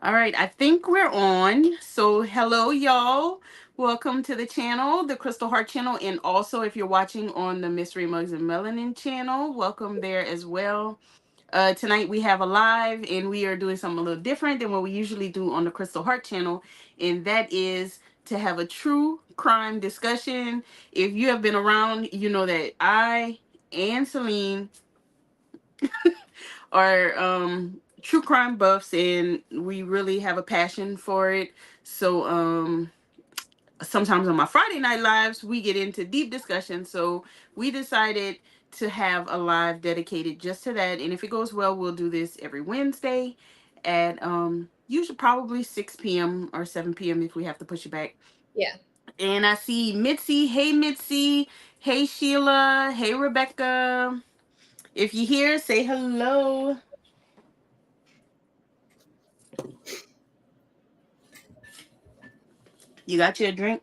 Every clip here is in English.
All right, I think we're on. So, hello, y'all. Welcome to the channel, the Crystal Heart channel. And also, if you're watching on the Mystery Mugs and Melanin channel, welcome there as well. Tonight, we have a live, and we are doing something a little different than what we usually do on the Crystal Heart channel. And that is to have a true crime discussion. If you have been around, you know that I and Celine are true crime buffs, and we really have a passion for it. So sometimes on my Friday night lives we get into deep discussion, so we decided to have a live dedicated just to that. And if it goes well, we'll do this every Wednesday at usually probably 6 p.m. or 7 p.m. if we have to push it back. Yeah. And I see Mitzi. Hey Mitzi. Hey Sheila. Hey Rebecca. If you're here, say hello. You got your drink?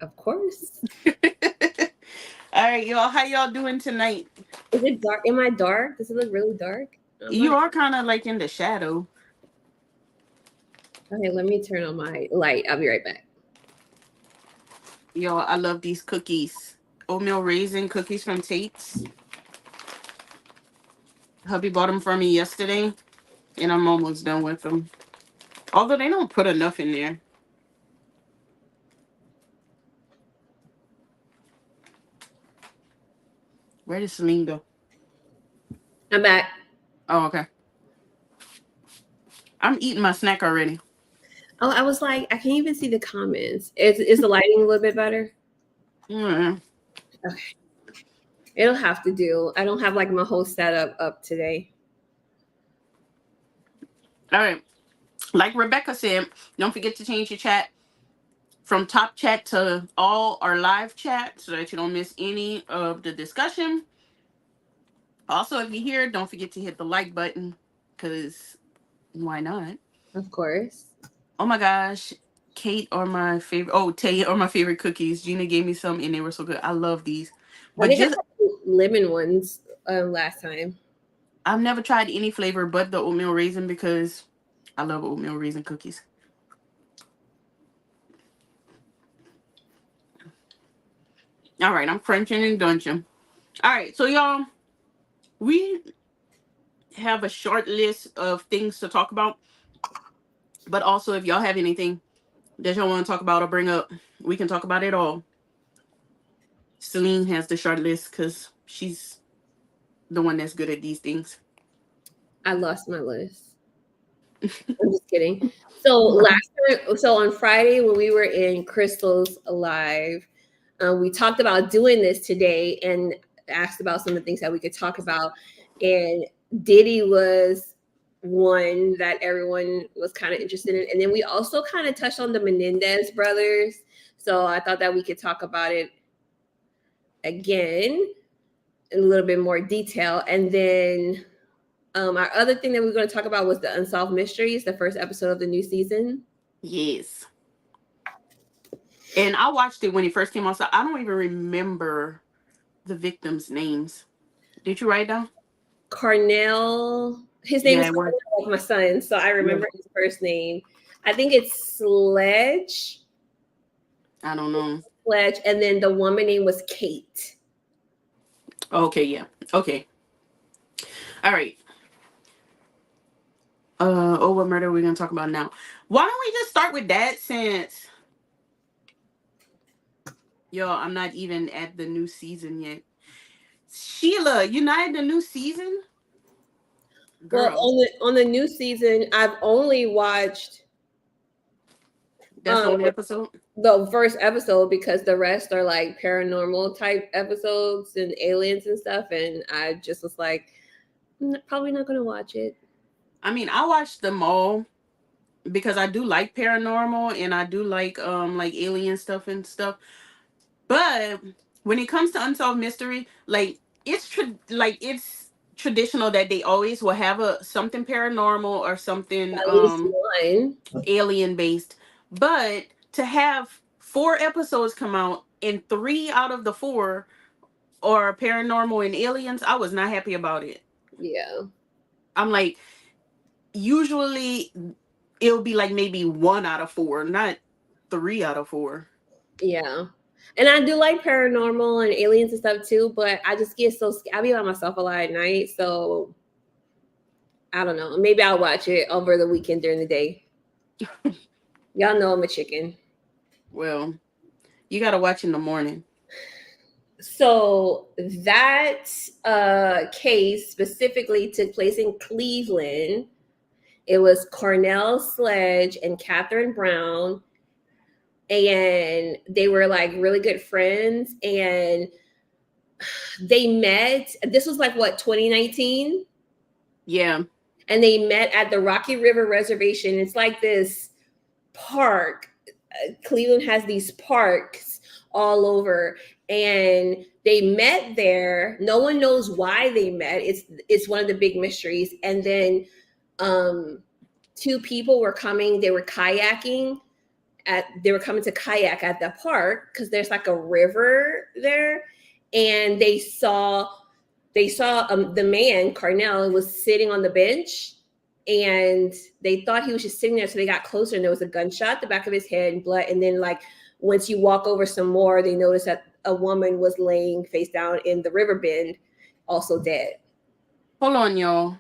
Of course. All right, y'all. How y'all doing tonight? Is it dark? Am I dark? Does it look really dark? I'm You not. are kind of like in the shadow. Okay, let me turn on my light. I'll be right back. Yo, I love these cookies. Oatmeal raisin cookies from Tate's. Hubby bought them for me yesterday, and I'm almost done with them. Although they don't put enough in there. Where did Celine go? I'm back. Oh, okay. I'm eating my snack already. Oh, I was like, I can't even see the comments. Is the lighting a little bit better? Mm. Okay. It'll have to do. I don't have like my whole setup up today. All right. Like Rebecca said, don't forget to change your chat from top chat to all our live chat so that you don't miss any of the discussion. Also, if you're here, don't forget to hit the like button because why not? Of course. Oh my gosh. Kate are my favorite. Oh, Tay are my favorite cookies. Gina gave me some and they were so good. I love these. I But think I just, had lemon ones last time. I've never tried any flavor but the oatmeal raisin because I love oatmeal raisin cookies. All right, I'm crunching and dunching. All right, so y'all, we have a short list of things to talk about. But also, if y'all have anything that y'all want to talk about or bring up, we can talk about it all. Celine has the short list because she's the one that's good at these things. I lost my list. I'm just kidding. So last time, so on Friday when we were in Crystal's live, we talked about doing this today and asked about some of the things that we could talk about. And Diddy was one that everyone was kind of interested in. And then we also kind of touched on the Menendez brothers. So I thought that we could talk about it again in a little bit more detail. And then our other thing that we are going to talk about was the Unsolved Mysteries, the first episode of the new season. Yes. And I watched it when it first came out, so I don't even remember the victims' names. Did you write down? Carnell, his name Yeah, is it was. Carnell, like my son, so I Yeah. remember his first name. I think it's Sledge. I don't know. Sledge, and then the woman name was Kate. Okay, yeah. Okay. All right. Oh, what murder are we gonna talk about now? Why don't we just start with that since yo, I'm not even at the new season yet. Sheila, you not at the new season? Well, Girl, on the new season, I've only watched that's the um only episode? the first episode because the rest are like paranormal type episodes and aliens and stuff, and I just was like, probably not gonna watch it. I mean, I watched them all because I do like paranormal and I do like alien stuff and stuff. But when it comes to unsolved mystery, like it's traditional that they always will have a something paranormal or something At least one. alien based. But to have four episodes come out and three out of the four are paranormal and aliens, I was not happy about it. Yeah. I'm like, usually it'll be like maybe 1 out of 4, not 3 out of 4. Yeah. And I do like paranormal and aliens and stuff too, but I just get so I be by myself a lot at night, so I don't know. Maybe I'll watch it over the weekend during the day. Y'all know I'm a chicken. Well, you gotta watch in the morning. So that case specifically took place in Cleveland. It was Cornell Sledge and Catherine Brown, and they were like really good friends. And they met. This was like what, 2019, Yeah. and they met at the Rocky River Reservation. It's like this park. Cleveland has these parks all over, and they met there. No one knows why they met. It's one of the big mysteries. And then um two people were coming. They were kayaking they were coming to kayak at the park because there's like a river there, and they saw the man Carnell was sitting on the bench, and they thought he was just sitting there. So they got closer, and there was a gunshot at the back of his head and blood. And then, like, once you walk over some more, they noticed that a woman was laying face down in the river bend, also dead. Hold on, y'all.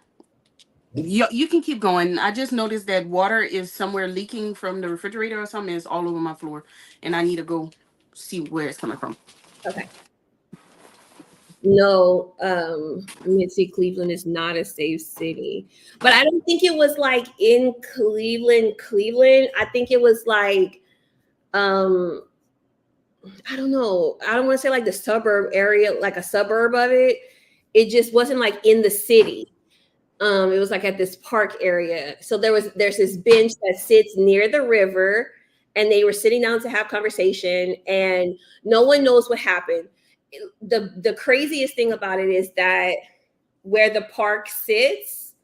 You can keep going. I just noticed that water is somewhere leaking from the refrigerator or something. It's all over my floor, and I need to go see where it's coming from. Okay. No, let me see. Cleveland is not a safe city, but I don't think it was like in Cleveland, Cleveland. I think it was like, um, I don't know. I don't want to say like the suburb area, like a suburb of it. It just wasn't like in the city. It was like at this park area. So there's this bench that sits near the river, and they were sitting down to have conversation, and no one knows what happened. The craziest thing about it is that where the park sits,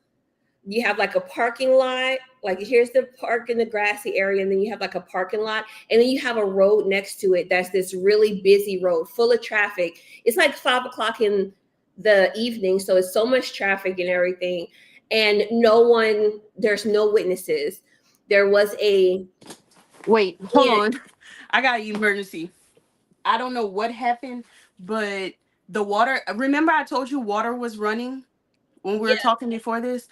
you have like a parking lot. Like, here's the park in the grassy area, and then you have like a parking lot, and then you have a road next to it that's this really busy road full of traffic. It's like 5 o'clock in the evening, so it's so much traffic and everything, and there's no witnesses. There was a Wait, hold on. I got an emergency. I don't know what happened, but the water. Remember, I told you water was running when we were yeah. talking before this.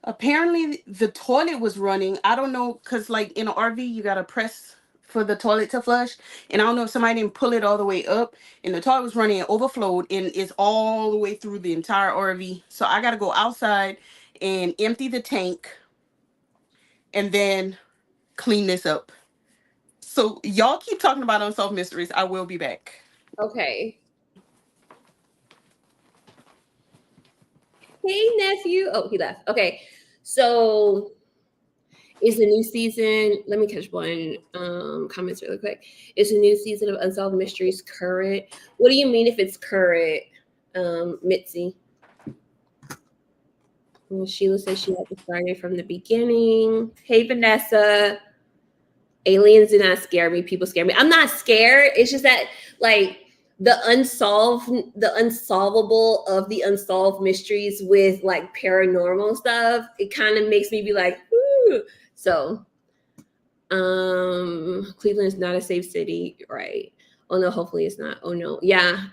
Apparently, the toilet was running. I don't know, cause like in an RV, you gotta press for the toilet to flush, and I don't know if somebody didn't pull it all the way up, and the toilet was running and overflowed, and it's all the way through the entire RV. So I gotta go outside and empty the tank, and then clean this up. So y'all keep talking about unsolved mysteries. I will be back. Okay. Hey, nephew. Oh, he left. Okay. So is the new season, let me catch one comments really quick. Is the new season of Unsolved Mysteries current? What do you mean if it's current, Mitzi? Well, Sheila says she had to start it from the beginning. Hey, Vanessa. Aliens do not scare me. People scare me. I'm not scared. It's just that, like, the unsolvable of the unsolved mysteries with like paranormal stuff, it kind of makes me be like, ooh. So Cleveland is not a safe city, right? Oh no, hopefully it's not. Oh no. Yeah,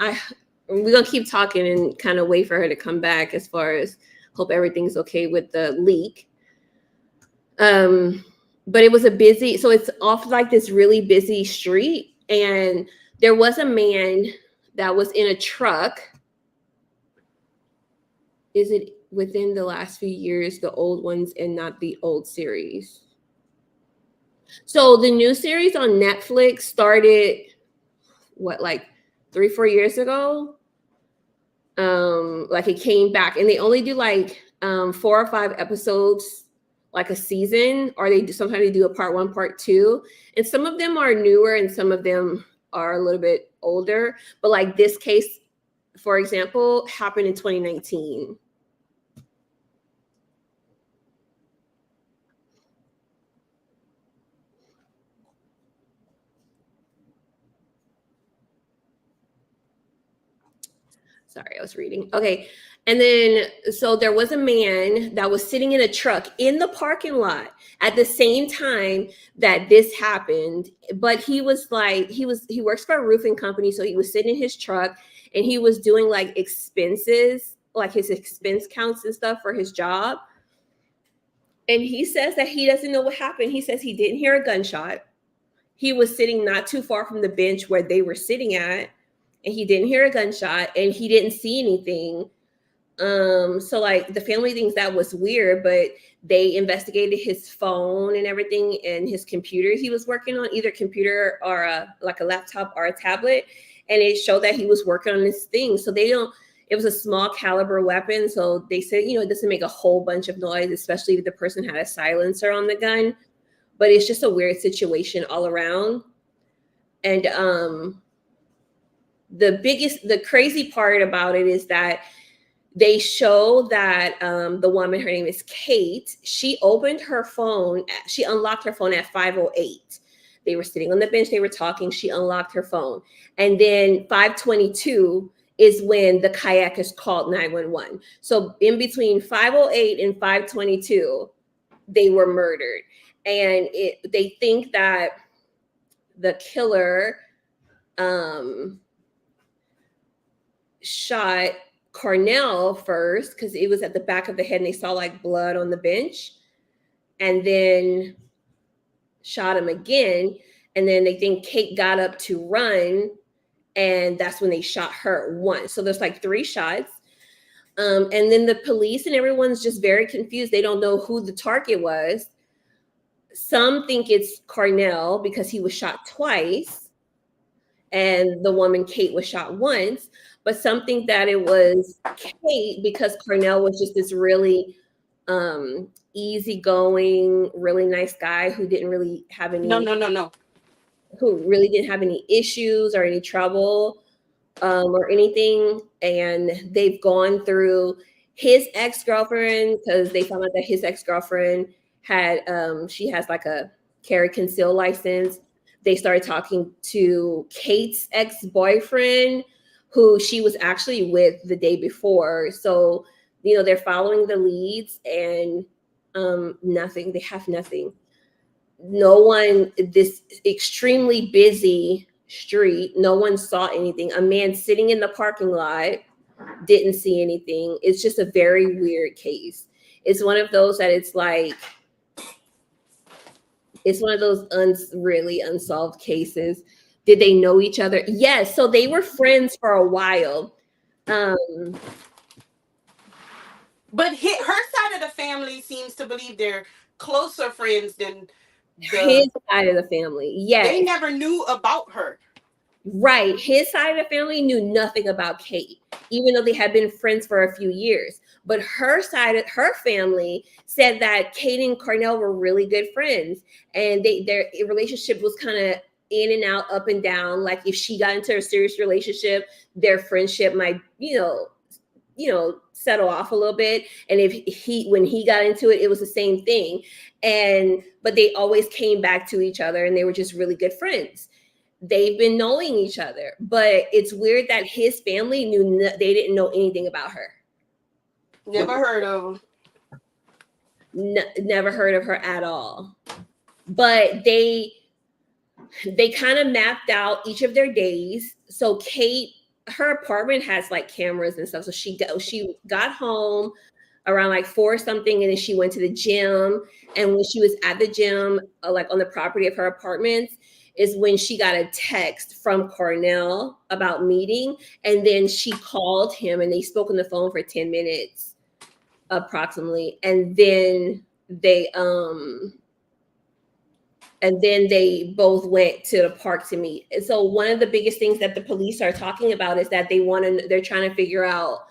we're gonna keep talking and kind of wait for her to come back, as far as hope everything's okay with the leak. But it was a busy, so it's off like this really busy street, and there was a man that was in a truck. Is it within the last few years, the old ones and not the old series? So the new series on Netflix started what, like 3-4 years ago. Like, it came back, and they only do like 4 or 5 episodes like a season, or sometimes they do a part 1, part 2, and some of them are newer and some of them are a little bit older. But like this case, for example, happened in 2019. Sorry, I was reading. Okay. And then, so there was a man that was sitting in a truck in the parking lot at the same time that this happened. But he was like, he works for a roofing company. So he was sitting in his truck and he was doing like expenses, like his expense counts and stuff for his job. And he says that he doesn't know what happened. He says he didn't hear a gunshot. He was sitting not too far from the bench where they were sitting at, and he didn't hear a gunshot and he didn't see anything. So like the family thinks that was weird, but they investigated his phone and everything and his computer he was working on, either computer or like a laptop or a tablet, and it showed that he was working on this thing. So they don't, it was a small caliber weapon, so they said, you know, it doesn't make a whole bunch of noise, especially if the person had a silencer on the gun, but it's just a weird situation all around. And the crazy part about it is that they show that the woman, her name is Kate, she opened her phone, she unlocked her phone at 5:08. They were sitting on the bench, they were talking, she unlocked her phone. And then 5:22 is when the kayakers called 911. So in between 5:08 and 5:22, they were murdered. And they think that the killer shot Cornell first because it was at the back of the head and they saw like blood on the bench, and then shot him again. And then they think Kate got up to run, and that's when they shot her once. So there's like 3 shots. And then the police and everyone's just very confused. They don't know who the target was. Some think it's Cornell because he was shot twice, and the woman Kate was shot once. But some think that it was Kate because Cornell was just this really easygoing, really nice guy who didn't really have any No. who really didn't have any issues or any trouble or anything. And they've gone through his ex-girlfriend because they found out that his ex-girlfriend had she has like a carry conceal license. They started talking to Kate's ex-boyfriend, who she was actually with the day before. So, you know, they're following the leads, and nothing. They have nothing. No one, this extremely busy street, no one saw anything. A man sitting in the parking lot didn't see anything. It's just a very weird case. It's one of those that it's like, it's one of those really unsolved cases. Did they know each other? Yes. So they were friends for a while. But her side of the family seems to believe they're closer friends than His side of the family, yes. They never knew about her. Right. His side of the family knew nothing about Kate, even though they had been friends for a few years. But her side of her family said that Kate and Cornell were really good friends, and their relationship was kind of in and out, up and down. Like if she got into a serious relationship, their friendship might, settle off a little bit. And when he got into it, it was the same thing. But they always came back to each other, and they were just really good friends. They've been knowing each other, but it's weird that his family they didn't know anything about her. Never heard of her. Never heard of her at all. But they kind of mapped out each of their days. So Kate, her apartment has like cameras and stuff. So she got home around like 4 something, and then she went to the gym. And when she was at the gym, like on the property of her apartments, is when she got a text from Cornell about meeting. And then she called him, and they spoke on the phone for 10 minutes approximately. And then they both went to the park to meet. And so one of the biggest things that the police are talking about is that they're trying to figure out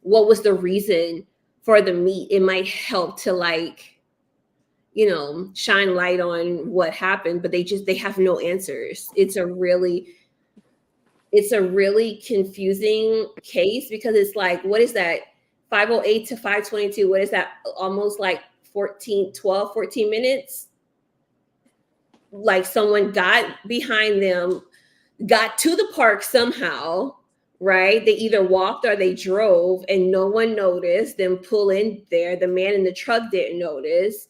what was the reason for the meet. It might help to shine light on what happened, but they have no answers. It's a really confusing case because it's like, what is that? 5:08 to 5:22. What is that? Almost like 14 minutes. Like someone got behind them, got to the park somehow, right? They either walked or they drove and no one noticed, then pull in there. The man in the truck didn't notice,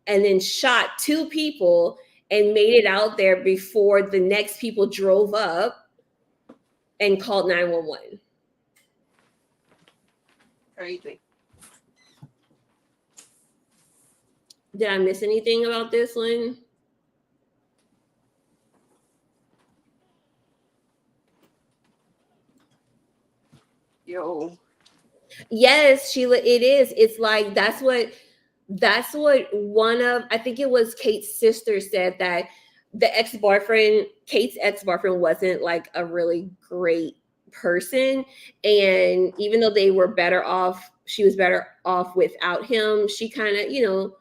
and then shot two people and made it out there before the next people drove up and called 911. Crazy. Did I miss anything about this one? Yo. Yes, Sheila, it is. It's like that's what one of, I think it was Kate's sister said, that Kate's ex-boyfriend wasn't like a really great person. And even though they were better off, she was better off without him, she kind of,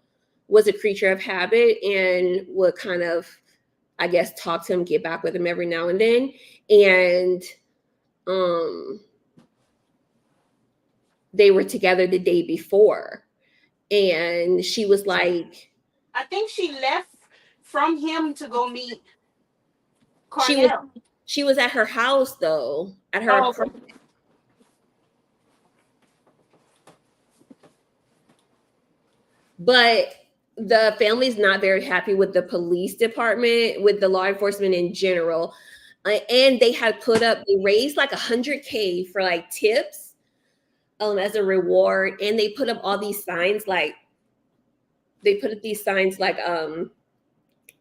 was a creature of habit and would kind of, I guess, talk to him, get back with him every now and then. And um they were together the day before, and she was like, I think she left from him to go meet she was Cornell. she was at her house though, at her Oh, okay. apartment. But the family's not very happy with the police department, with the law enforcement in general. And they had they raised like 100K for like tips, as a reward. And they put up all these signs, like they put up these signs like,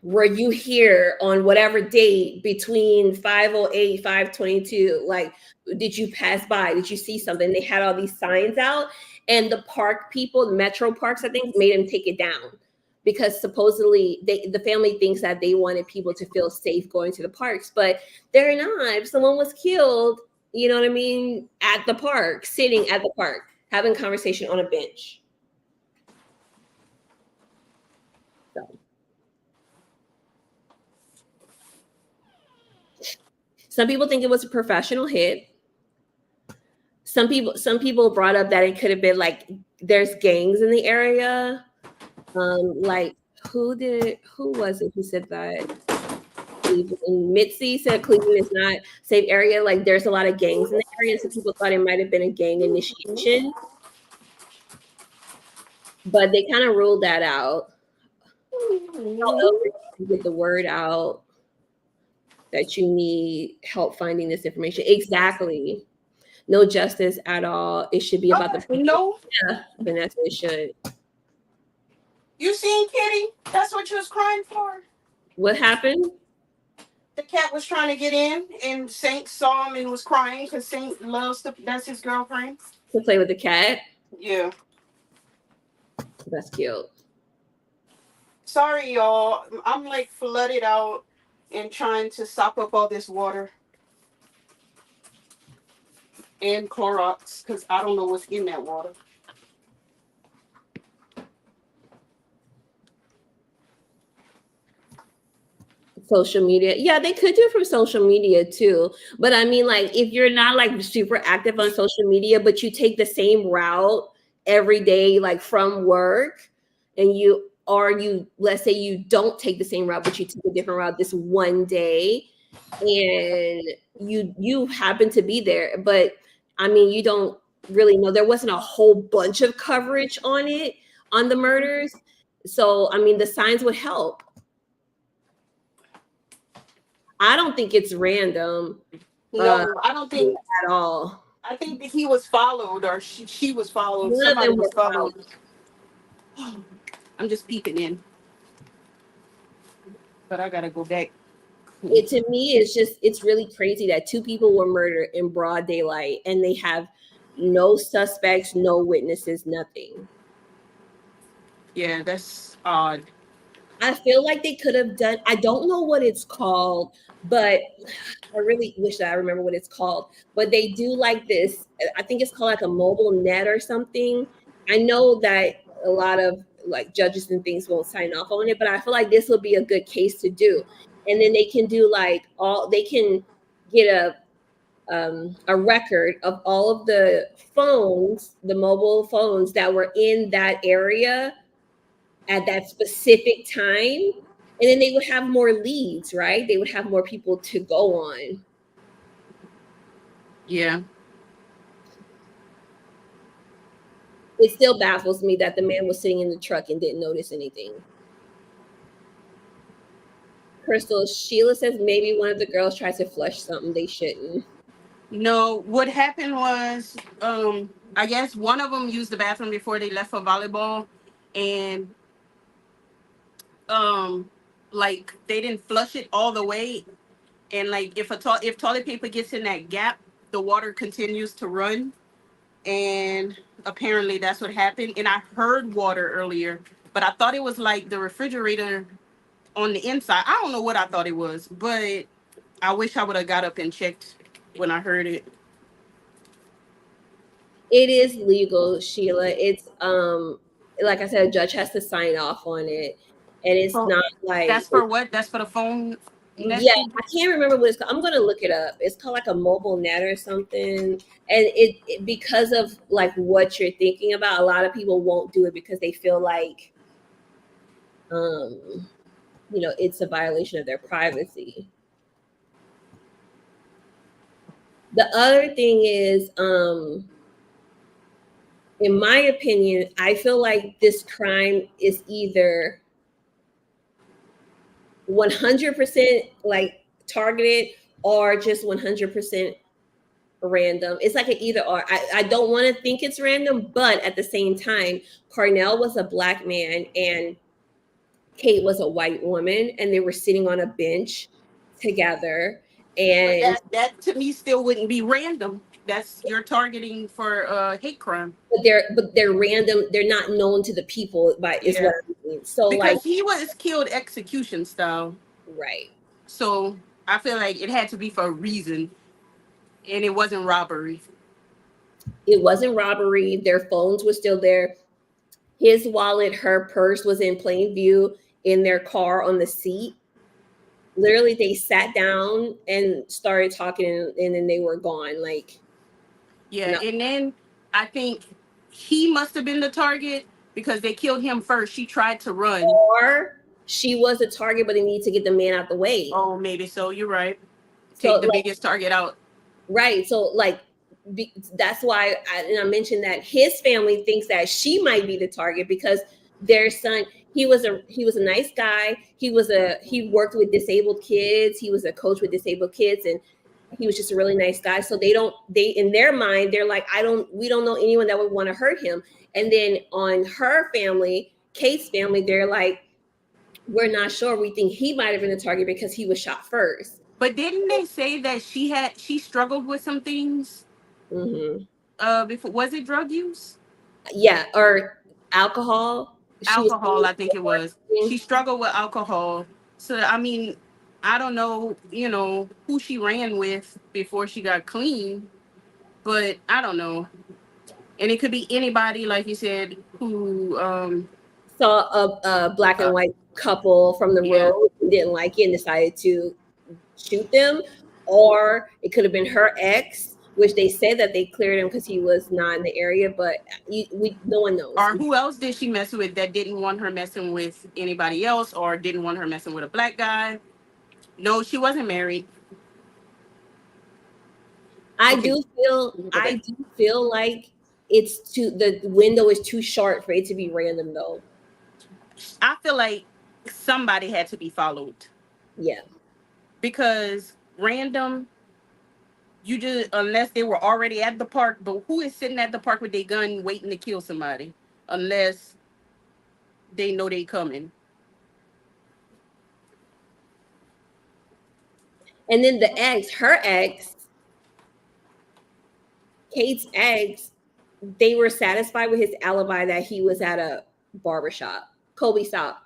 were you here on whatever date between 5:08, 5:22? Like, did you pass by? Did you see something? They had all these signs out, and the park people, the Metro Parks, I think, made them take it down because supposedly the family thinks that they wanted people to feel safe going to the parks, but they're not. If someone was killed, you know what I mean, at the park, sitting at the park, having conversation on a bench. So some people think it was a professional hit. Some people brought up that it could have been like there's gangs in the area. Like who was it who said that? Cleveland. Mitzi said Cleveland is not a safe area. Like there's a lot of gangs in the area, so people thought it might have been a gang initiation, but they kind of ruled that out. However, to get the word out that you need help finding this information. Exactly. No justice at all. It should be about the people. No. Yeah, Vanessa, it should. You seen Kitty? That's what you was crying for. What happened? The cat was trying to get in, and Saint saw him and was crying because Saint loves that's his girlfriend. To play with the cat? Yeah. That's cute. Sorry, y'all. I'm like flooded out and trying to sop up all this water and Clorox because I don't know what's in that water. Social media. Yeah, they could do it from social media too. But I mean, like, if you're not like super active on social media, but you take the same route every day, like from work, and let's say you don't take the same route, but you take a different route this one day, and you happen to be there. But I mean, you don't really know. There wasn't a whole bunch of coverage on it, on the murders. So I mean, the signs would help. I don't think it's random. No, I don't think At all. I think that he was followed or she was followed. None of Somebody them was were followed. found. I'm just peeking in. But I gotta go back. It to me it's really crazy that two people were murdered in broad daylight and they have no suspects, no witnesses, nothing. Yeah, that's odd. I feel like they could have done, I don't know what it's called, but I really wish that I remember what it's called. But they do like this, I think it's called like a mobile net or something. I know that a lot of like judges and things won't sign off on it, but I feel like this would be a good case to do. And then they can do like they can get a record of all of the phones, the mobile phones that were in that area at that specific time, and then they would have more leads, right? They would have more people to go on. Yeah. It still baffles me that the man was sitting in the truck and didn't notice anything. Crystal, Sheila says maybe one of the girls tried to flush something they shouldn't. No, what happened was, I guess one of them used the bathroom before they left for volleyball, and um, like they didn't flush it all the way, and like if toilet paper gets in that gap, the water continues to run, and apparently that's what happened. And I heard water earlier, but I thought it was like the refrigerator on the inside. I don't know what I thought it was, but I wish I would have got up and checked when I heard it. It is legal, Sheila. It's like I said, a judge has to sign off on it. And it's So not like that's for what? That's for the phone yeah, nesting. I can't remember what it's called. I'm gonna look it up. It's called like a mobile net or something. And it because of like what you're thinking about, a lot of people won't do it because they feel like um it's a violation of their privacy. The other thing is, in my opinion, I feel like this crime is either 100% like targeted or just 100% random. It's like an either or. I don't want to think it's random, but at the same time, Cornell was a black man and Kate was a white woman, and they were sitting on a bench together. But And that to me still wouldn't be random. That's you're targeting for hate crime. but they're random. They're not known to the people, by is Yeah, what I mean. So like, because he was killed execution style. right. So I feel like it had to be for a reason, and it wasn't robbery. It wasn't robbery. Their phones were still there. His wallet, her purse was in plain view in their car on the seat. Literally, they sat down and started talking, and then they were gone. Like, Yeah, no. and then I think he must have been the target because they killed him first. She tried to run. Or she was a target, but they need to get the man out the way. Oh, maybe so. You're right. So, Take the like, biggest target out. right. So, like, that's why and I mentioned that his family thinks that she might be the target because their son, he was a nice guy. He worked with disabled kids. He was a coach with disabled kids, and he was just a really nice guy. So they in their mind, they're like, we don't know anyone that would want to hurt him. And then on her family, Kate's family, they're like, we're not sure. We think he might have been the target because he was shot first. But didn't they say that she struggled with some things Hmm. before? Was it drug use? Yeah, or alcohol. She was Alcohol, I think it was. She drinking. struggled with alcohol. So I mean, I don't know, who she ran with before she got clean, but I don't know. And it could be anybody, like you said, who Saw a black and uh, white couple from the yeah. road, didn't like it, and decided to shoot them. Or it could have been her ex, which they said that they cleared him because he was not in the area, but no one knows. Or who else did she mess with that didn't want her messing with anybody else or didn't want her messing with a black guy? No, she wasn't married. I Okay, do feel let me go I back. do feel like the window is too short for it to be random though. I feel like somebody had to be followed Yeah. because random, you just, unless they were already at the park, but who is sitting at the park with their gun waiting to kill somebody unless they know they coming? And then her ex, Kate's ex, they were satisfied with his alibi that he was at a barbershop. Kobe, stop.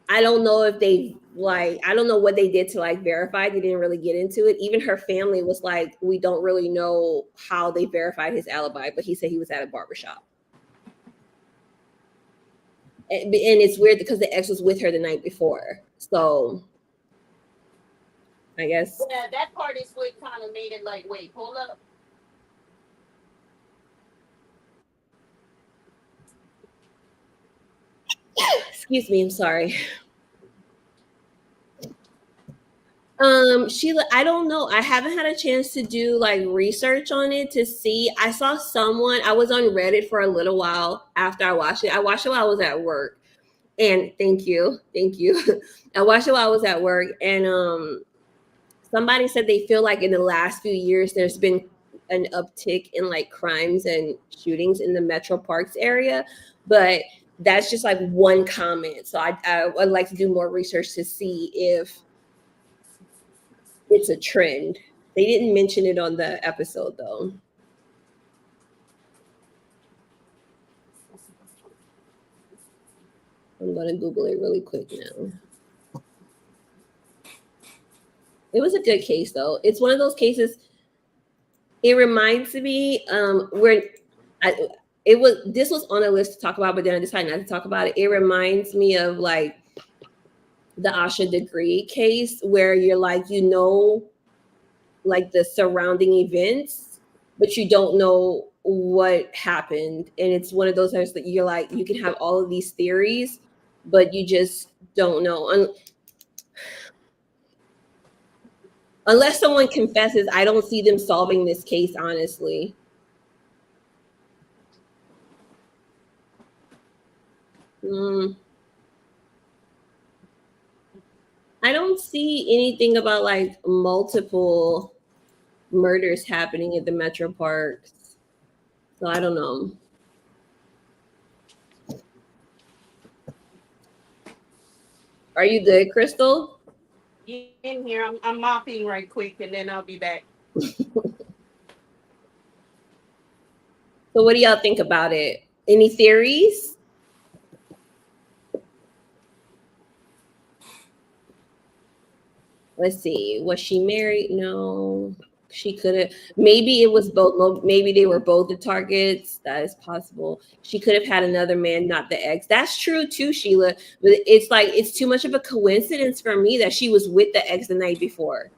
I don't know if I don't know what they did to like verify. They didn't really get into it. Even her family was like, we don't really know how they verified his alibi, but he said he was at a barbershop. And it's weird because the ex was with her the night before. So I guess, Yeah, that part is what kind of made it like, wait, hold up. excuse me, I'm sorry. Sheila, I don't know. I haven't had a chance to do like research on it to see. I saw someone, I was on Reddit for a little while after I watched it. I watched it while I was at work. And thank you. Thank you. I watched it while I was at work, and somebody said they feel like in the last few years there's been an uptick in like crimes and shootings in the Metro Parks area, but that's just like one comment. So I would like to do more research to see if it's a trend. They didn't mention it on the episode though. I'm gonna Google it really quick now. It was a good case though. It's one of those cases. It reminds me where I, it was. This was on a list to talk about, but then I decided not to talk about it. It reminds me of like the Asha Degree case, where you're like, like the surrounding events, but you don't know what happened, and it's one of those times that you're like, you can have all of these theories, but you just don't know. Unless someone confesses, I don't see them solving this case, honestly. Mm, I don't see anything about like multiple murders happening at the Metro Parks. So I don't know. Are you good, Crystal? In here, I'm mopping right quick, and then I'll be back. So what do y'all think about it? Any theories? Let's see. Was she married? No. She could have. Maybe it was both. Maybe they were both the targets. That is possible. She could have had another man, not the ex. That's true too, Sheila. But it's like it's too much of a coincidence for me that she was with the ex the night before.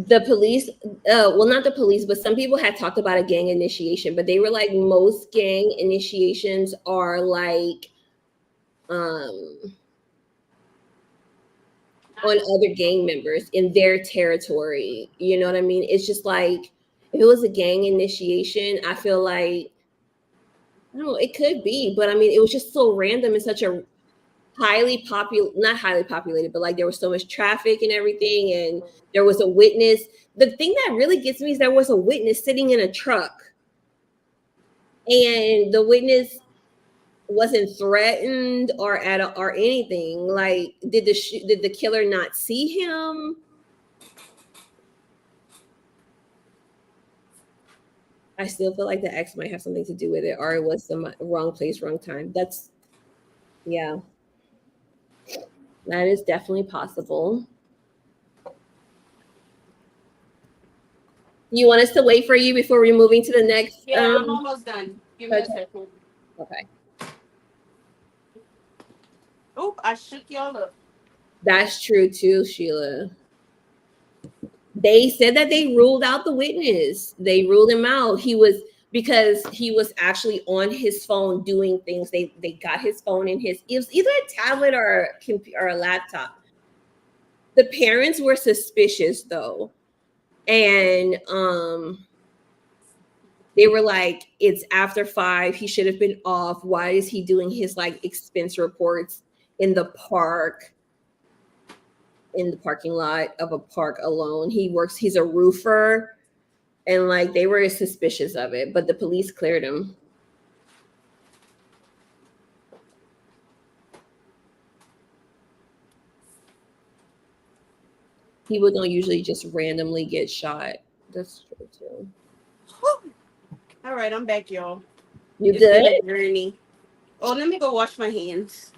The police, well, not the police, but some people had talked about a gang initiation, but they were like, most gang initiations are like um on other gang members in their territory. You know what I mean? It's just like if it was a gang initiation, I feel like I don't know, it could be, but I mean, it was just so random and such a not highly populated, but like there was so much traffic and everything, and there was a witness. The thing that really gets me is there was a witness sitting in a truck, and the witness wasn't threatened or anything. Like, did the killer not see him? I still feel like the ex might have something to do with it, or it was the wrong place, wrong time. That's yeah, that is definitely possible. You want us to wait for you before we're moving to the next? Yeah, I'm almost done. Give me a Project? second. Okay, Oh, I shook y'all up. that's true too, Sheila. They said that they ruled out the witness. They ruled him out. He was because he was actually on his phone doing things. They got his phone in his. It was either a tablet or a computer or a laptop. The parents were suspicious though, and they were like, "It's after 5. He should have been off. Why is he doing his like expense reports in the park?" In the parking lot of a park alone. He's a roofer, and like they were suspicious of it, but the police cleared him. People don't usually just randomly get shot. That's true too. All right, I'm back, y'all. You It's good? been a journey. Oh, let me go wash my hands.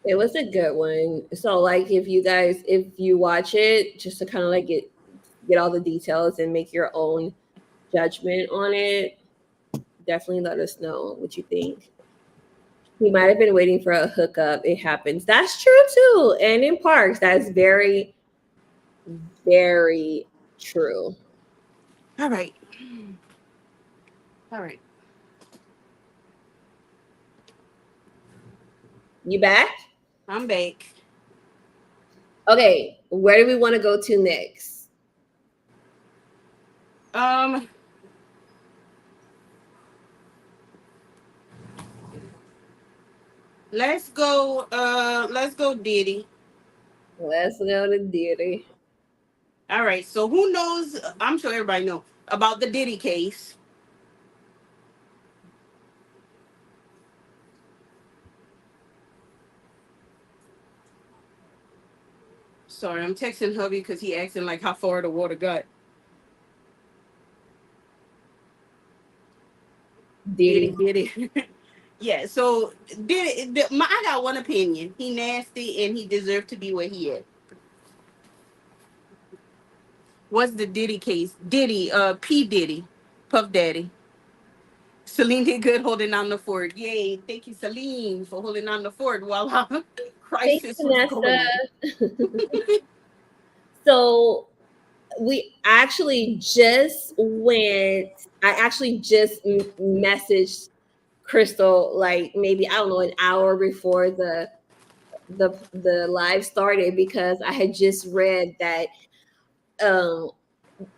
It was a good one. So like if you watch it, just to kind of like get all the details and make your own judgment on it, Definitely let us know what you think. He might have been waiting for a hookup. It happens. That's true too. And in parks, that's very, very true. All right. All right. You back? I'm back. Okay, where do we want to go to next? Um, let's go Diddy. Let's go to Diddy. All right. So who knows? I'm sure everybody know about the Diddy case. Sorry, I'm texting hubby because he asking like how far the water got. Diddy, Diddy. Diddy. Yeah. So I got one opinion. He nasty and he deserved to be where he is. What's the Diddy case? Diddy, P Diddy, Puff Daddy. Celine did good holding on the fort. Yay! Thank you, Celine, for holding on the fort while our Thank crisis you, was Vanessa. going on. So we actually just went. I actually just messaged Crystal like maybe I don't know an hour before the live started because I had just read that um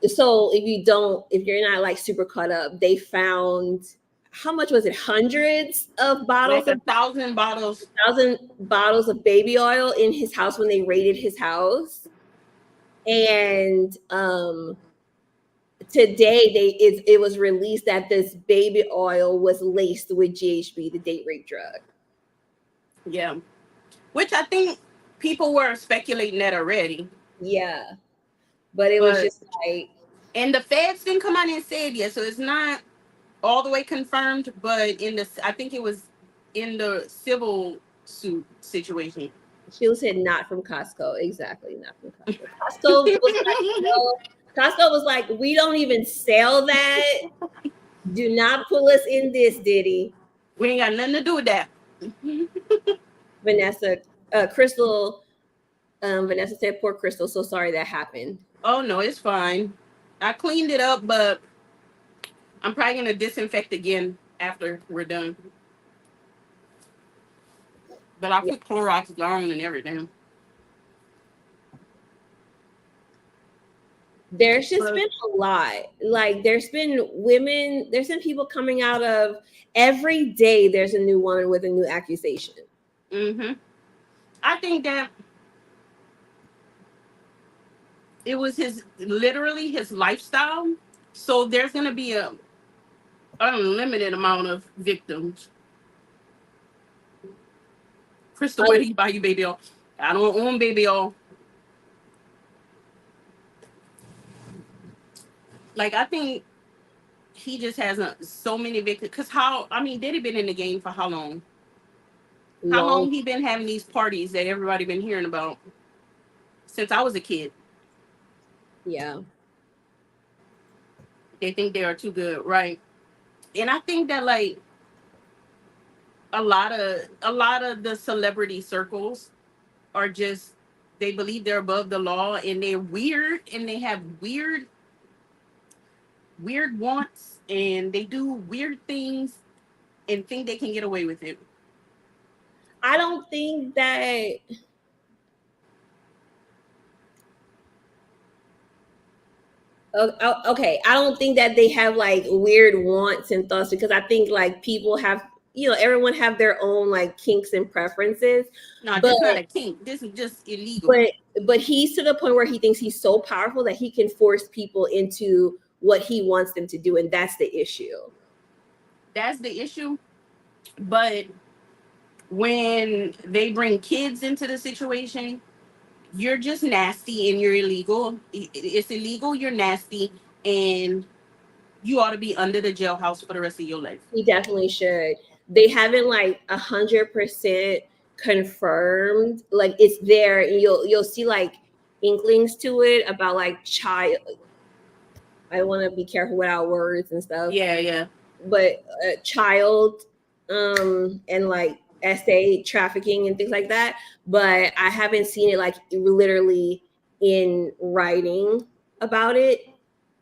so if you're not like super caught up, they found how much was it? Hundreds of Like bottles of 1,000 bottles. 1,000 bottles of baby oil in his house when they raided his house. And today it was released that this baby oil was laced with GHB, the date rape drug. Yeah, which I think people were speculating that already. Yeah, but it was But just like and the feds didn't come out and say it yet, so it's not all the way confirmed. But I think it was in the civil suit situation. she said not from Costco. Exactly, not from Costco. Costco was like, no. Costco was like, we don't even sell that. Do not pull us in this, Diddy. We ain't got nothing to do with that. Vanessa, Crystal, Vanessa said, poor Crystal, so sorry that happened. Oh no, it's fine. I cleaned it up, but I'm probably gonna disinfect again after we're done. But I Yeah. put Clorox down and everything. There's just But been a lot. Like there's been people coming out of every day there's a new woman with a new accusation. hmm I think that it was his literally his lifestyle. So there's gonna be a unlimited amount of victims. Crystal, where Um, do you buy your baby oil? I don't own baby oil. Like I think he just has so many victims. Cause how I mean, Diddy been in the game for how long? How long, long he been having these parties that everybody been hearing about since I was a kid? yeah. They think they are too good, right? And I think that like a lot of the celebrity circles are just they believe they're above the law and they're weird and they have weird wants and they do weird things and think they can get away with it. I don't think that okay, I don't think that they have like weird wants and thoughts because I think like people have, everyone have their own like kinks and preferences. No, But this not a kink. This is just illegal. but but he's to the point where he thinks he's so powerful that he can force people into what he wants them to do, and that's the issue. That's the issue. But when they bring kids into the situation, you're just nasty and you're illegal. It's illegal, you're nasty, and you ought to be under the jailhouse for the rest of your life. He definitely should. They haven't like 100% confirmed. Like it's there, and you'll see like inklings to it about like child. I want to be careful with our words and stuff. Yeah, yeah. but child and like SA trafficking and things like that. But I haven't seen it like literally in writing about it.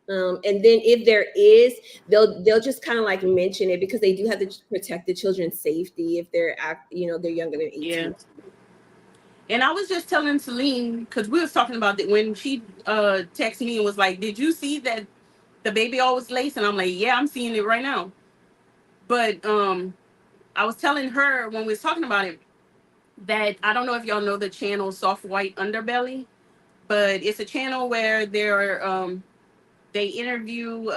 And then if there is, they'll just kind of like mention it because they do have to protect the children's safety if they're younger than Yeah. 18. And I was just telling Celine because we was talking about that when she texted me and was like, "Did you see that the baby always lace?" And I'm like, "Yeah, I'm seeing it right now." But I was telling her when we was talking about it that I don't know if y'all know the channel Soft White Underbelly, but it's a channel where they interview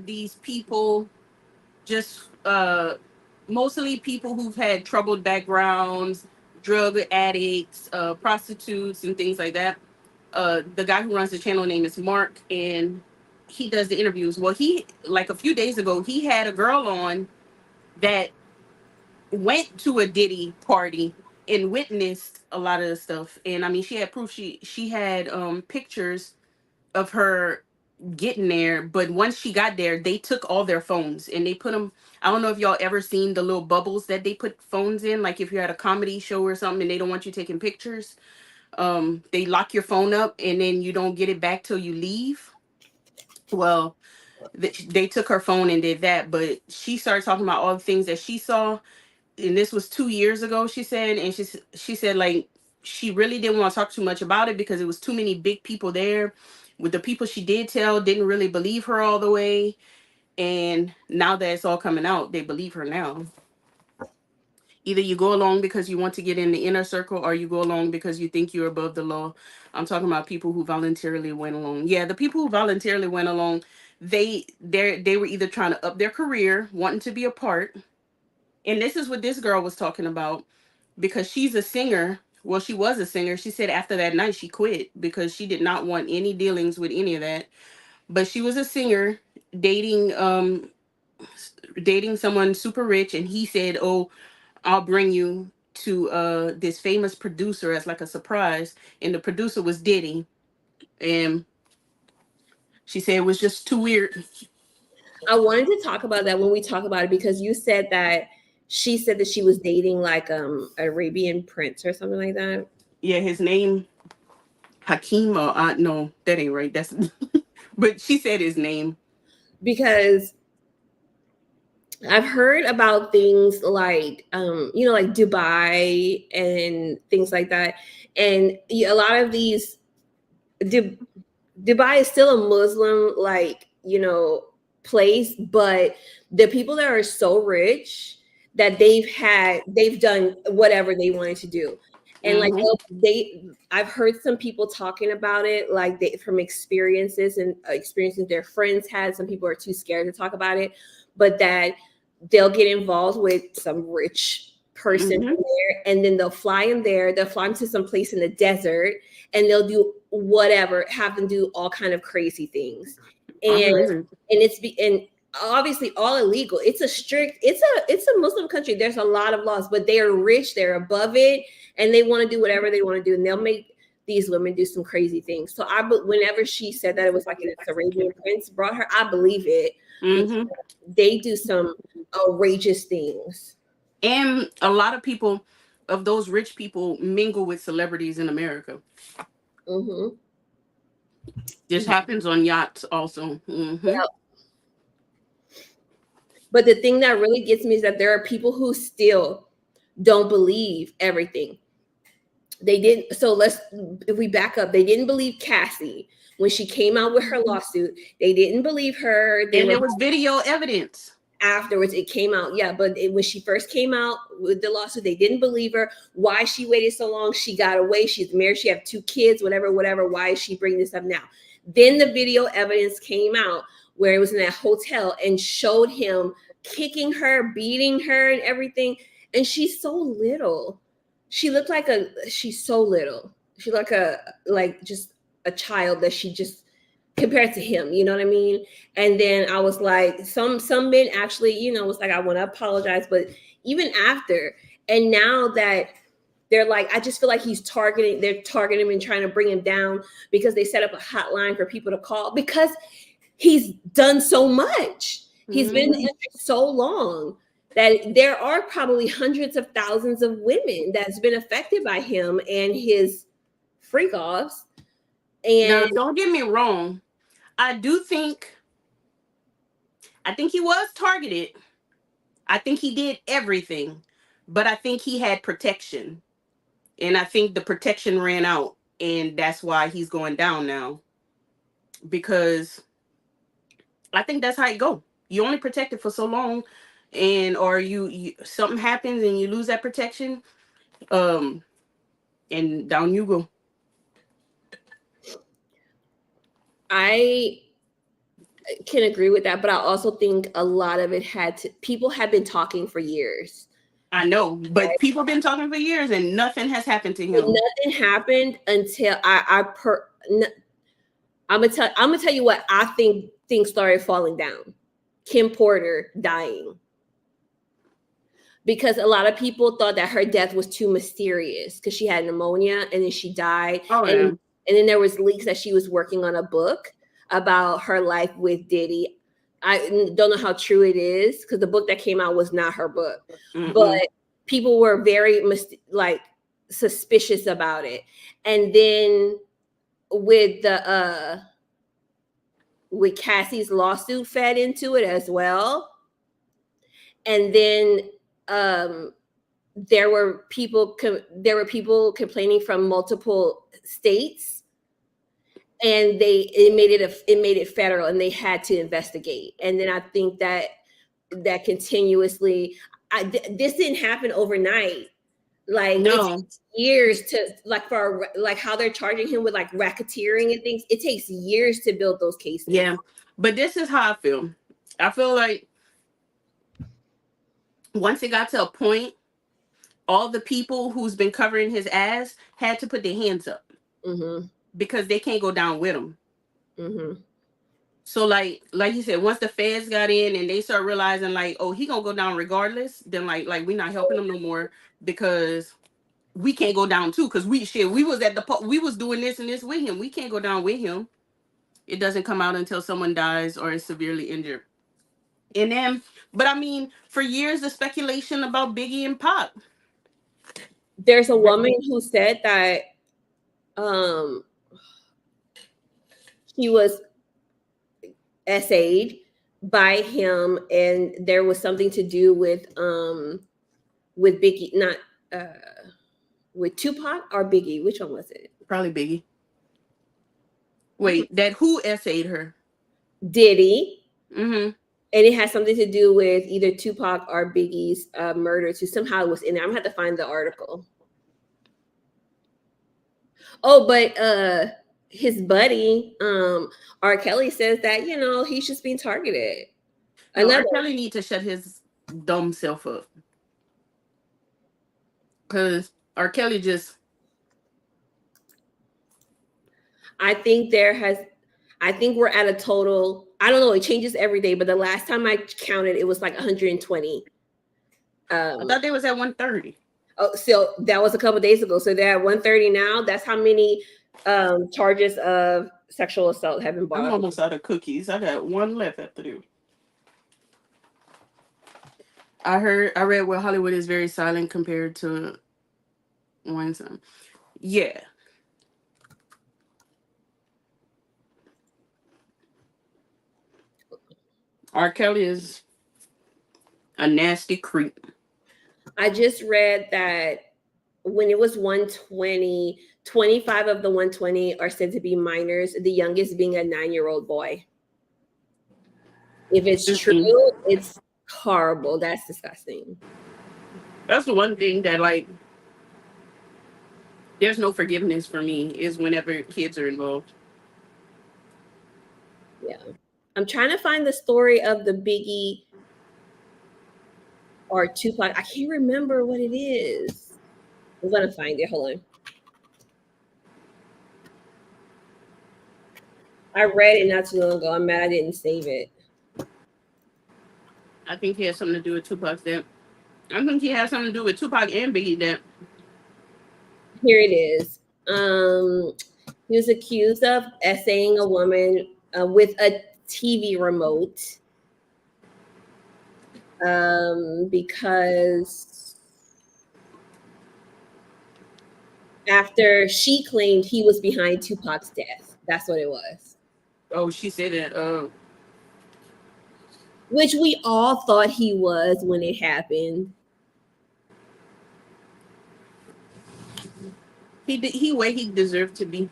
these people, just mostly people who've had troubled backgrounds, drug addicts, prostitutes, and things like that. The guy who runs the channel name is Mark, and he does the interviews. Well, he like a few days ago, he had a girl on that went to a Diddy party and witnessed a lot of the stuff. And I mean, she had proof. She had pictures of her getting there, but once she got there, they took all their phones and they put them. I don't know if y'all ever seen the little bubbles that they put phones in, like if you're at a comedy show or something and they don't want you taking pictures. They lock your phone up and then you don't get it back till you leave. Well, they took her phone and did that, but she started talking about all the things that she saw, and this was 2 years ago, she said. And she said like she really didn't want to talk too much about it because it was too many big people there. With the people she did tell, didn't really believe her all the way. And now that it's all coming out, they believe her now. Either you go along because you want to get in the inner circle, or you go along because you think you're above the law. I'm talking about people who voluntarily went along. Yeah, the people who voluntarily went along, they were either trying to up their career, wanting to be a part. And this is what this girl was talking about, because she's a singer. Well, she was a singer. She said after that night she quit because she did not want any dealings with any of that. But she was a singer, dating dating someone super rich, and he said, "Oh, I'll bring you to this famous producer as like a surprise." And the producer was Diddy. And she said it was just too weird. I wanted to talk about that when we talk about it because you said that she said that she was dating like Arabian prince or something like that. Yeah, his name Hakeem, or no, that ain't right. That's but she said his name. Because I've heard about things like like Dubai and things like that. And a lot of these Dubai is still a Muslim place, but the people that are so rich that they've done whatever they wanted to do. And like Mm-hmm. I've heard some people talking about it, like from experiences and experiences their friends had. Some people are too scared to talk about it, but that they'll get involved with some rich person in Mm-hmm. there, and then they'll fly him there. They'll fly him to some place in the desert, and they'll do whatever, have them do all kind of crazy things. I And believe it. and obviously all illegal. It's a Muslim country. There's a lot of laws, but they are rich, they're above it, and they want to do whatever they want to do, and they'll make these women do some crazy things. So whenever she said that it was like an Arabian prince brought her, I believe it because Mm-hmm. they do some outrageous things. And a lot of people, of those rich people, mingle with celebrities in America. Hmm. This happens on yachts also. Mm-hmm. Yeah. But the thing that really gets me is that there are people who still don't believe everything. They didn't. So if we back up, they didn't believe Cassie when she came out with her lawsuit. They didn't believe her. They And were there was video evidence. afterwards. It came out, yeah. But when she first came out with the lawsuit, they didn't believe her. Why she waited so long? She got away. She's married. She have 2 kids. Whatever, whatever. Why is she bringing this up now? Then the video evidence came out where it was in that hotel and showed him kicking her, beating her, and everything. And she's so little. She looked like she's so little. She looked like just a child that she just compared to him, you know what I mean? And then I was like, some men actually, was like, I want to apologize, but even after, and now that they're like, I just feel like they're targeting him and trying to bring him down because they set up a hotline for people to call because he's done so much. He's been in the Mhm. industry so long that there are probably hundreds of thousands of women that's been affected by him and his freak offs. Now, And don't get me wrong. I do think I think he was targeted. I think he did everything, but I think he had protection, and I think the protection ran out, and that's why he's going down now. Because I think that's how it go. You only protected for so long, and or you something happens and you lose that protection, um, and down you go. I can agree with that, but I also think a lot of it had to people have been talking for years. I know, but people been talking for years and nothing has happened to But him. nothing happened until I'm gonna tell you what I think things started falling down. Kim Porter dying, because a lot of people thought that her death was too mysterious because she had pneumonia and then she died, Oh yeah. and then there was leaks that she was working on a book about her life with Diddy. I don't know how true it is because the book that came out was not her book, but Mm-mm. people were very like suspicious about it. And then with the with Cassie's lawsuit fed into it as well. And then um there were people complaining from multiple states, and it made it federal, and they had to investigate. And then I think that continuously, this didn't happen overnight. Like it No. takes years to like for like how they're charging him with like racketeering and things. It takes years to build those cases. Yeah. But this is how I feel. I feel like once it got to a point, all the people who's been covering his ass had to put their hands up Mm-hmm. because they can't go down with him. Mm-hmm. So like you said, once the feds got in and they start realizing like, oh, he gonna go down regardless, then like we not helping him no more because we can't go down too because we was at we was doing this and this with him. We can't go down with him. It doesn't come out until someone dies or is severely injured. And then, but I mean, for years the speculation about Biggie and Pop. There's a woman who said that um she was essayed by him, and there was something to do with Biggie, not with Tupac or Biggie. Which one was it? Probably Biggie. Wait, that who essayed her? Diddy. Mm-hmm. And it has something to do with either Tupac or Biggie's murder. To somehow it was in there. I'm gonna have to find the article. Oh, but his buddy, R. Kelly, says that he's just being targeted. No, Another, R. Kelly need to shut his dumb self up. Cause R. Kelly just I think I think we're at a total. I don't know. It changes every day, but the last time I counted, it was like 120. I thought they was at 130. Oh, so that was a couple days ago. So they're at 130 now. That's how many charges of sexual assault have been brought I'm up. almost out of cookies. I got one left after do. I read where Hollywood is very silent compared to Weinstein. Yeah. R. Kelly is a nasty creep. I just read that when it was 120, 25 of the 120 are said to be minors, the youngest being a 9-year-old boy. If it's true, Mm-mm. it's horrible. That's disgusting. That's the one thing that like there's no forgiveness for me is whenever kids are involved. Yeah. I'm trying to find the story of the Biggie or Tupac. I can't remember what it is. I'm gonna find it. Hold on. I read it not too long ago. I'm mad I didn't save it. I think he has something to do with Tupac's death. I think he has something to do with Tupac and Biggie death. Here it is. He was accused of essaying a woman with a TV remote. because after she claimed he was behind Tupac's death. That's what it was. Oh, she said that. Which we all thought he was when it happened. He did. He where he deserved to be.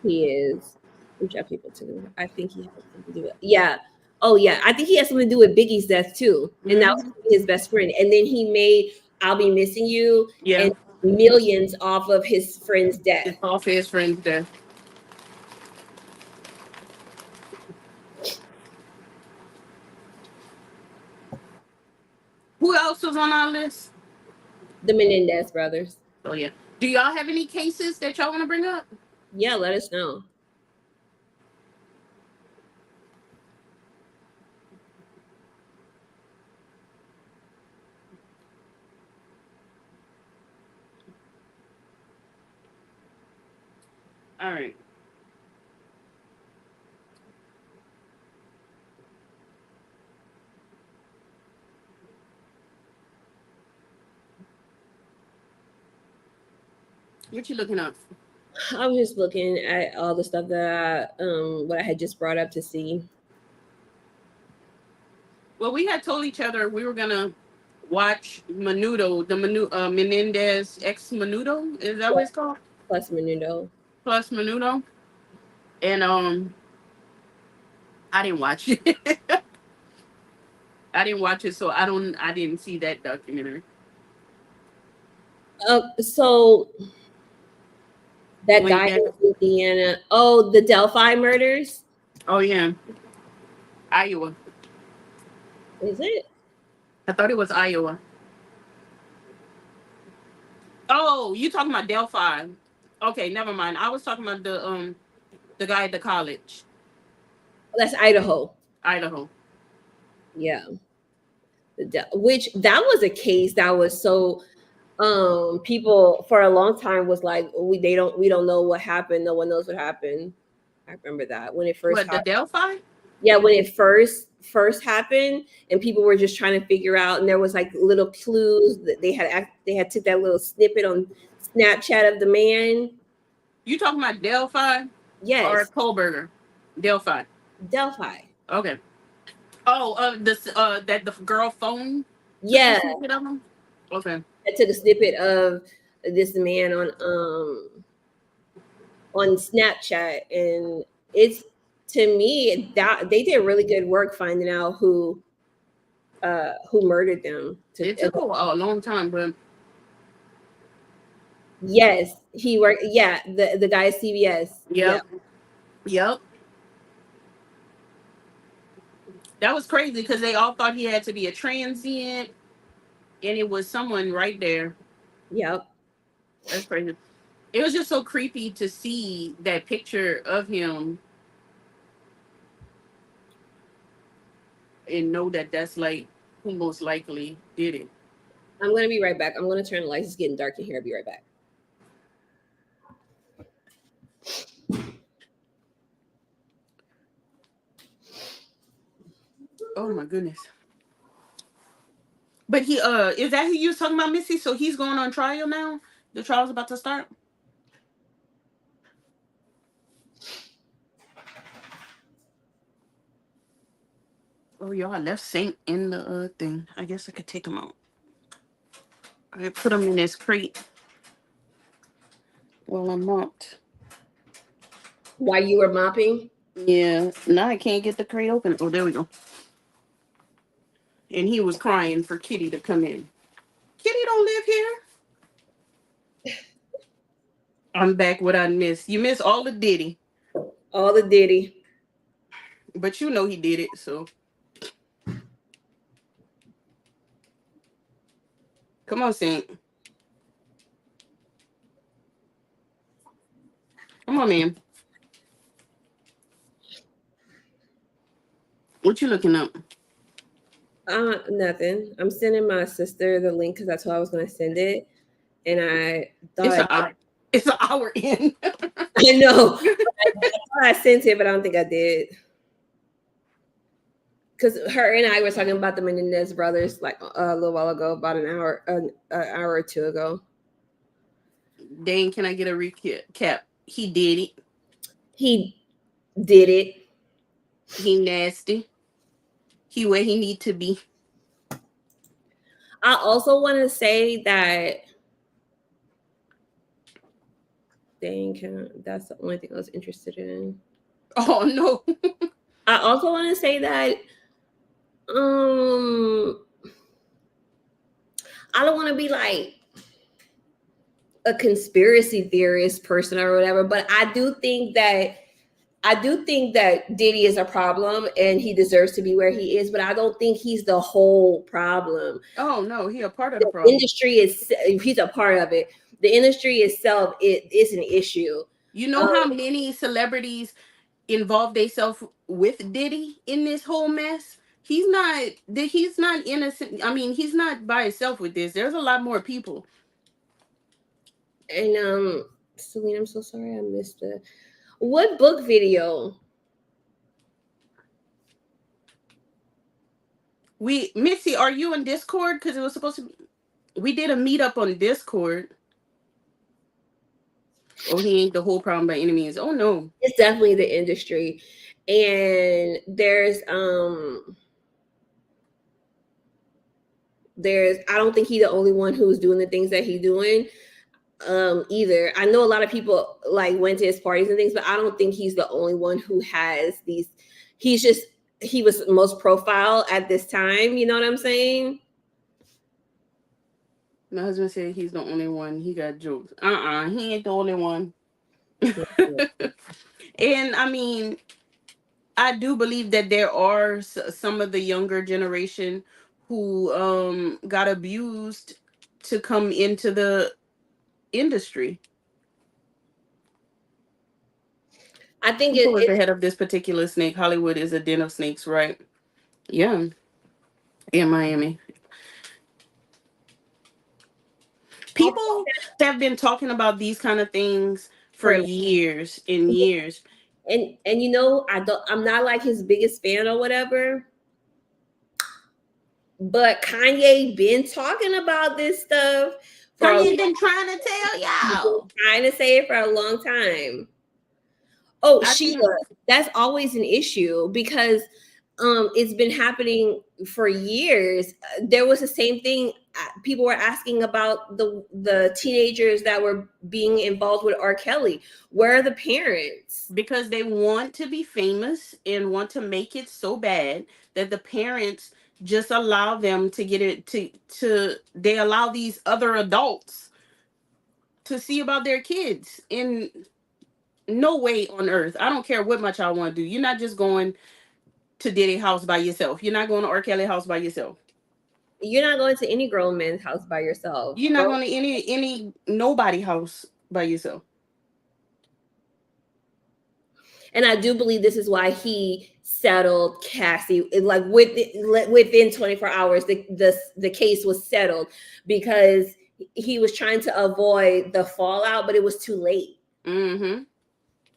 He is. Which are people to? I think he has something to do with. Yeah. Oh yeah. I think he has something to do with Biggie's death too, and that Hmm. was his best friend. And then he made "I'll Be Missing You" Yeah, and millions off of his friend's it's death. all for his friends there. Who else was on our list? The Menendez brothers. Oh yeah. Do y'all have any cases that y'all want to bring up? Yeah, let us know. All right. What you looking up? I was just looking at all the stuff that what I had just brought up to see. Well, we had told each other we were gonna watch Menudo, the Menendez ex Menudo. Is that what it's called? Plus Menudo. Plus Menudo. And I didn't watch it. I didn't watch it, so I don't. I didn't see that documentary. So that Went guy back. in Indiana. Oh, the Delphi murders. Oh yeah, Iowa. Is it? I thought it was Iowa. Oh, you talking about Delphi? Okay, never mind. I was talking about the guy at the college, That's Idaho. Idaho. Yeah. Which that was a case that was so people for a long time was like we don't know what happened. No one knows what happened. I remember that when it first What the happened. Delphi? Yeah, when it first happened and people were just trying to figure out and there was like little clues that they had took that little snippet on Snapchat of the man. You talking about Delphi or Yes, Kohlberger? Delphi. Delphi. Okay. Oh, this that the girl phone took the Yeah, snippet of him. Okay. I took a snippet of this man on Snapchat, and it's to me that they did really good work finding out who murdered them. It took a long time, but Yes, he worked. Yeah, the guy at CBS. Yeah, yep, yep. That was crazy because they all thought he had to be a transient, and it was someone right there. yep. That's crazy. It was just so creepy to see that picture of him and know that that's like who most likely did it. I'm gonna be right back. I'm gonna turn the lights. It's getting dark in here. I'll be right back. Oh my goodness. But he is that who you was talking about, Missy? So he's going on trial now? The trial's about to start? Oh y'all, I left Saint in the thing. I guess I could take him out. I put him in this crate while I'm mopped. While you were mopping, Yeah. Now I can't get the crate open. Oh, there we go. And he was crying for Kitty to come in. Kitty don't live here. I'm back what I missed. You missed all the Diddy. all the Diddy. But you know he did it, so come on, Saint. Come on, man. What you looking up? Nothing. I'm sending my sister the link because I told her I was gonna send it, and I It's thought an hour. It's an hour in. I know. I thought I sent it, but I don't think I did. because her and I were talking about the Menendez brothers like a little while ago, about an hour or two ago. Dane, can I get a recap? He did it. He did it. He nasty. He where he need to be. I also want to say that that's the only thing I was interested in. Oh no. I also want to say that um I don't want to be like a conspiracy theorist person or whatever, but I do think that Diddy is a problem and he deserves to be where he is, but I don't think he's the whole problem. Oh no, he a part of the The problem. industry is he's a part of it. The industry itself is an issue. You know Um, how many celebrities involved themselves with Diddy in this whole mess? He's not innocent. I mean, he's not by himself with this. There's a lot more people. and Celine, I'm so sorry I missed it. What book video? We Missy, are you on Discord? Because it was supposed to. We did a meetup on Discord. Oh, he ain't the whole problem by any means. Oh no. It's definitely the industry, and there's I don't think he's the only one who's doing the things that he's doing either. I know a lot of people like went to his parties and things, but I don't think he's the only one who has these. He's just he was most profile at this time, you know what I'm saying? My husband said he's the only one. He got jokes. He ain't the only one. And I mean, I do believe that there are some of the younger generation who got abused to come into the industry. I think Who was the it's head of this particular snake? Hollywood is a den of snakes, right? Yeah, in Miami. People have been talking about these kind of things for for years and years. and you know, I'm not like his biggest fan or whatever, but Kanye been talking about this stuff for a Kanye been trying to tell y'all. trying to say it for a long time. Oh, I think Sheila, that's always an issue because it's been happening for years. There was the same thing. People were asking about the teenagers that were being involved with R. Kelly. Where are the parents? because they want to be famous and want to make it so bad that the parents just allow them to get it to they allow these other adults to see about their kids. In no way on earth, I don't care what much I want to do, you're not just going to Diddy house by yourself. You're not going to R. Kelly house by yourself. You're not going to any grown man's house by yourself. You're not going to any nobody house by yourself. And I do believe this is why he settled Cassie. Like within 24 hours, the case was settled because he was trying to avoid the fallout, but it was too late. Mm-hmm.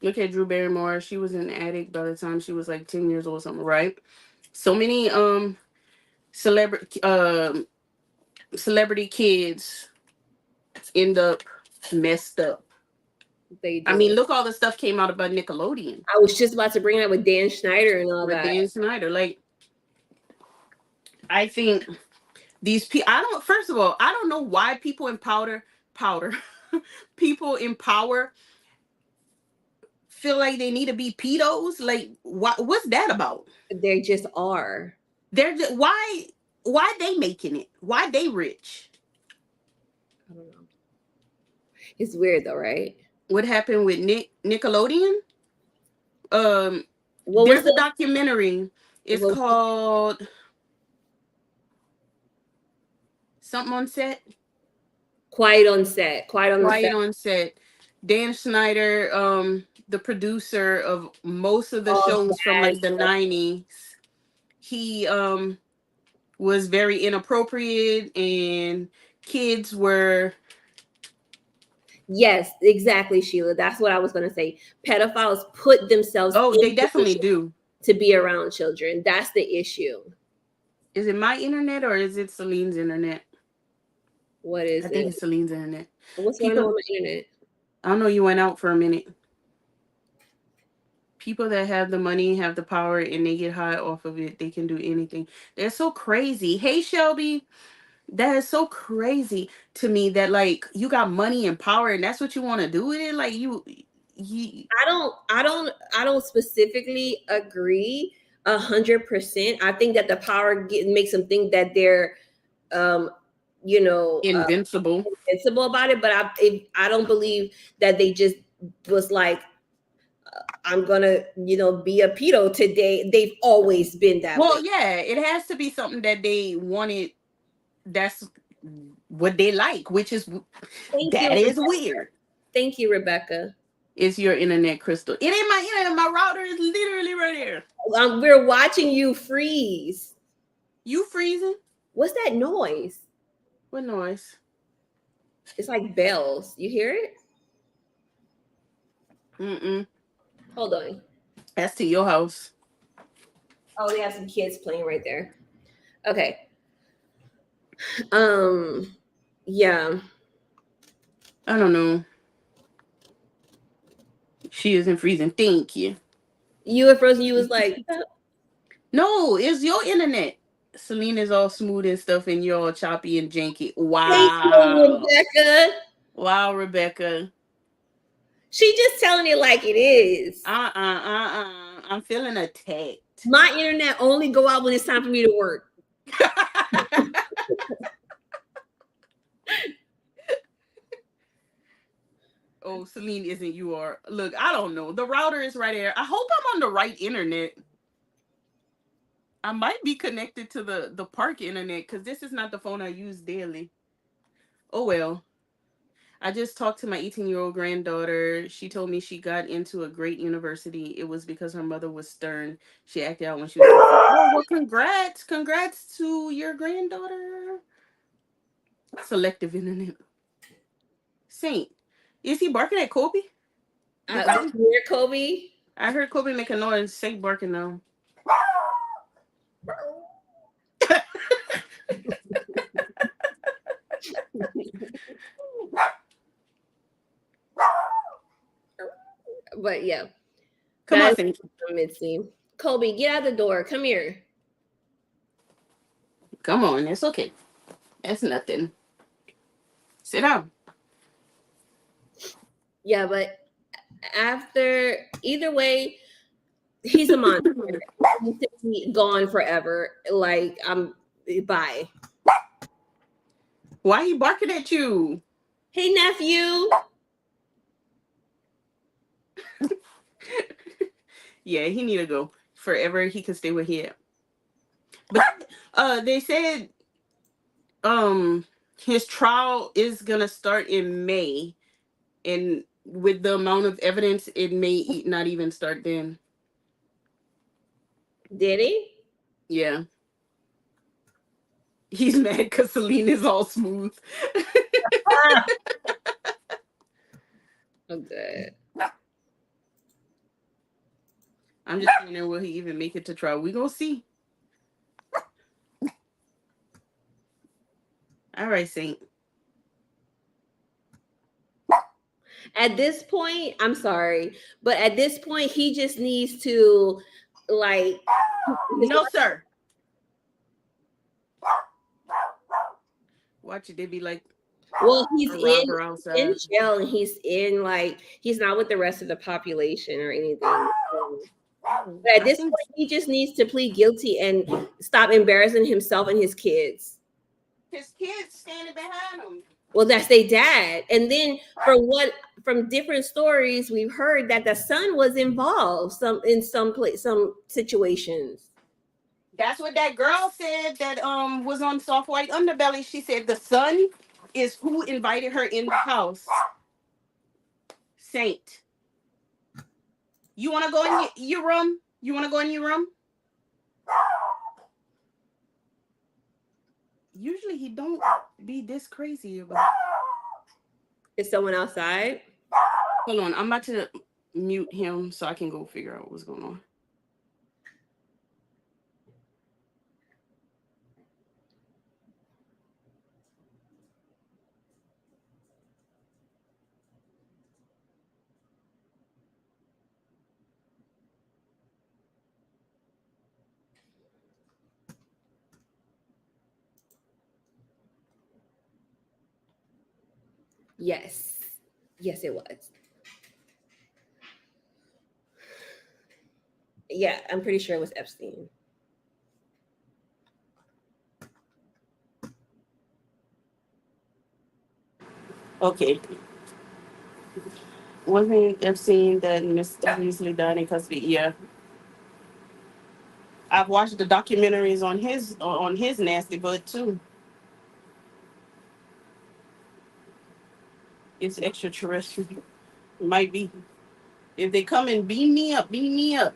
Look at Drew Barrymore. She was an addict by the time she was like 10 years old or something, right? So many celebrity celebrity kids end up messed up. They I do. mean, look, all the stuff came out about Nickelodeon I was just about to bring that with Dan Schneider and all with that. Dan Snyder. Like, I think these people. I don't. First of all, I don't know why people in powder, people in power feel like they need to be pedos. Like, what's that about? They just are. They're just why they making it? Why they rich? I don't know. It's weird though, right? What happened with Nickelodeon? Um, What was there's a the documentary. It's what, called something on set. quiet on set? Quiet on the Quiet set. on set. Dan Schneider, the producer of most of the All shows from bad like the stuff. 90s, he was very inappropriate and kids were Yes, exactly, Sheila. That's what I was gonna say. Pedophiles put themselves oh, in they definitely position. do. to be around children. That's the issue. Is it my internet or is it Celine's internet? What I is think it? it's Celine's internet. What's going on People, with my internet? I don't know, you went out for a minute. People that have the money, have the power, and they get high off of it, they can do anything. They're so crazy. Hey, Shelby, that is so crazy to me that like you got money and power and that's what you want to do with it. Like you. I don't specifically agree 100%. I think that the power makes them think that they're um you know uh, Invincible. invincible about it, but I don't believe that they just was like, I'm gonna be a pedo today. They've always been that way. Well, yeah, it has to be something that they wanted. That's what they like, which is Thank you, that is weird. thank you, Rebecca. It's your internet, Crystal. It ain't my internet. My router is literally right here. We're watching you freeze. You freezing? What's that noise? What noise? It's like bells. You hear it? Mm-mm. Hold on. That's to your house. Oh, they have some kids playing right there. Okay. Um, yeah. I don't know. She isn't freezing. Thank you. You were frozen. You was like, No, it's your internet. Selena's all smooth and stuff, and you're all choppy and janky. thank you, Wow. Rebecca. Wow, Rebecca. She just telling it like it is. I'm feeling attacked. My internet only go out when it's time for me to work. Oh, Celine isn't you are. Look, I don't know. The router is right there. I hope I'm on the right internet. I might be connected to the park internet because this is not the phone I use daily. Oh well. I just talked to my 18-year-old granddaughter. She told me she got into a great university. It was because her mother was stern. She acted out when she was 13. Oh, well, congrats. Congrats to your granddaughter. Selective internet. Saint. Is he barking at Kobe? Did Kobe? Here, Kobe. I heard Kobe make a noise. Saint barking now. But yeah, Come on, that's Saint. Mitzi. Kobe, get out the door. Come here. Come on. It's okay. That's nothing. Sit down. Yeah, but after either way, he's a monster. He's gone forever. Like I'm bye. Why he barking at you? Hey nephew. Yeah, he need to go. Forever he can stay where he at. But they said um his trial is gonna start in May, and with the amount of evidence, it may not even start then. Did he? Yeah, he's mad because Celine is all smooth. Oh good. I'm just wondering, will he even make it to trial? We gonna see. All right, Saint. At this point, I'm sorry, but at this point, he just needs to like. No, sir. Watch it. They be like Well, a robber in outside. jail, and he's not with the rest of the population or anything. But at I this think point, he just needs to plead guilty and stop embarrassing himself and his kids. his kids standing behind him. Well, that's their dad. And then from different stories we've heard that the son was involved some situations. That's what that girl said that was on Soft White Underbelly. She said the son is who invited her in the house. Saint. You wanna go in your room? You wanna go in your room? Usually he don't be this crazy about. Is someone outside? Hold on, I'm about to mute him so I can go figure out what's going on. Yes. Yes, it was. Yeah, I'm pretty sure it was Epstein. Okay. Wasn't Epstein that mysteriously died in custody? Yeah, I've watched the documentaries on his nasty butt too. It's extraterrestrial. It might be. If they come and beam me up, beam me up.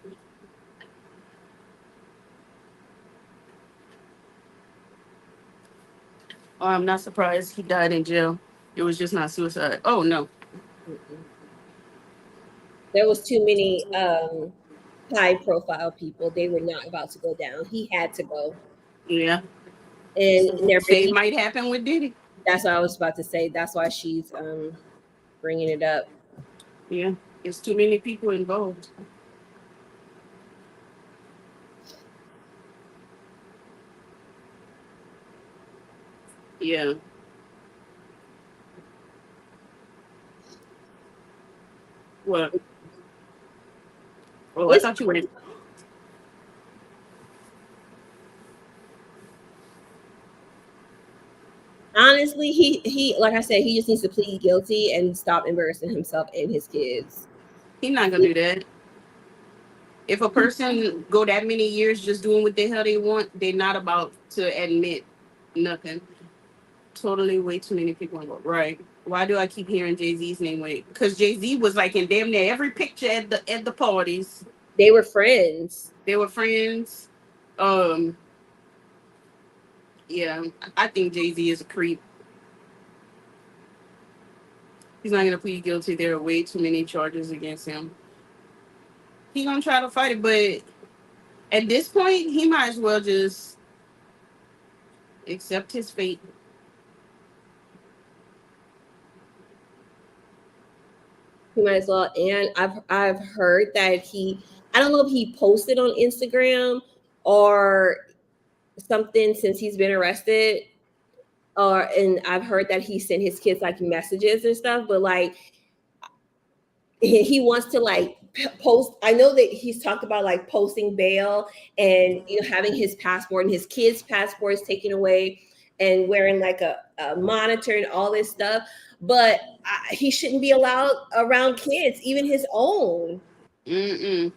Oh, I'm not surprised he died in jail. It was just not suicide. Oh no. Mm-mm. There was too many high profile people. They were not about to go down. He had to go. Yeah. And they're Same bringing, might happen with Diddy. that's what I was about to say. That's why she's bringing it up. Yeah. It's too many people involved. Yeah. What? Oh, I It's thought you were. honestly, he like I said, he just needs to plead guilty and stop embarrassing himself and his kids. He's not gonna do that. If a person go that many years just doing what the hell they want, they're not about to admit nothing. Totally, way too many people involved. Right? Why do I keep hearing Jay Z's name? Wait, because Jay Z was like in damn near every picture at the parties. They were friends. They were friends. Um, yeah, I think Jay Z is a creep. He's not gonna plead guilty. There are way too many charges against him. He gonna try to fight it, but at this point, he might as well just accept his fate. He might as well. And I've heard that I don't know if he posted on Instagram or something since he's been arrested. Or and I've heard that he sent his kids like messages and stuff, but like he wants to like post. I know that he's talked about like posting bail and having his passport and his kids' passports taken away and wearing like a monitor and all this stuff. But he shouldn't be allowed around kids, even his own. Mm-mm.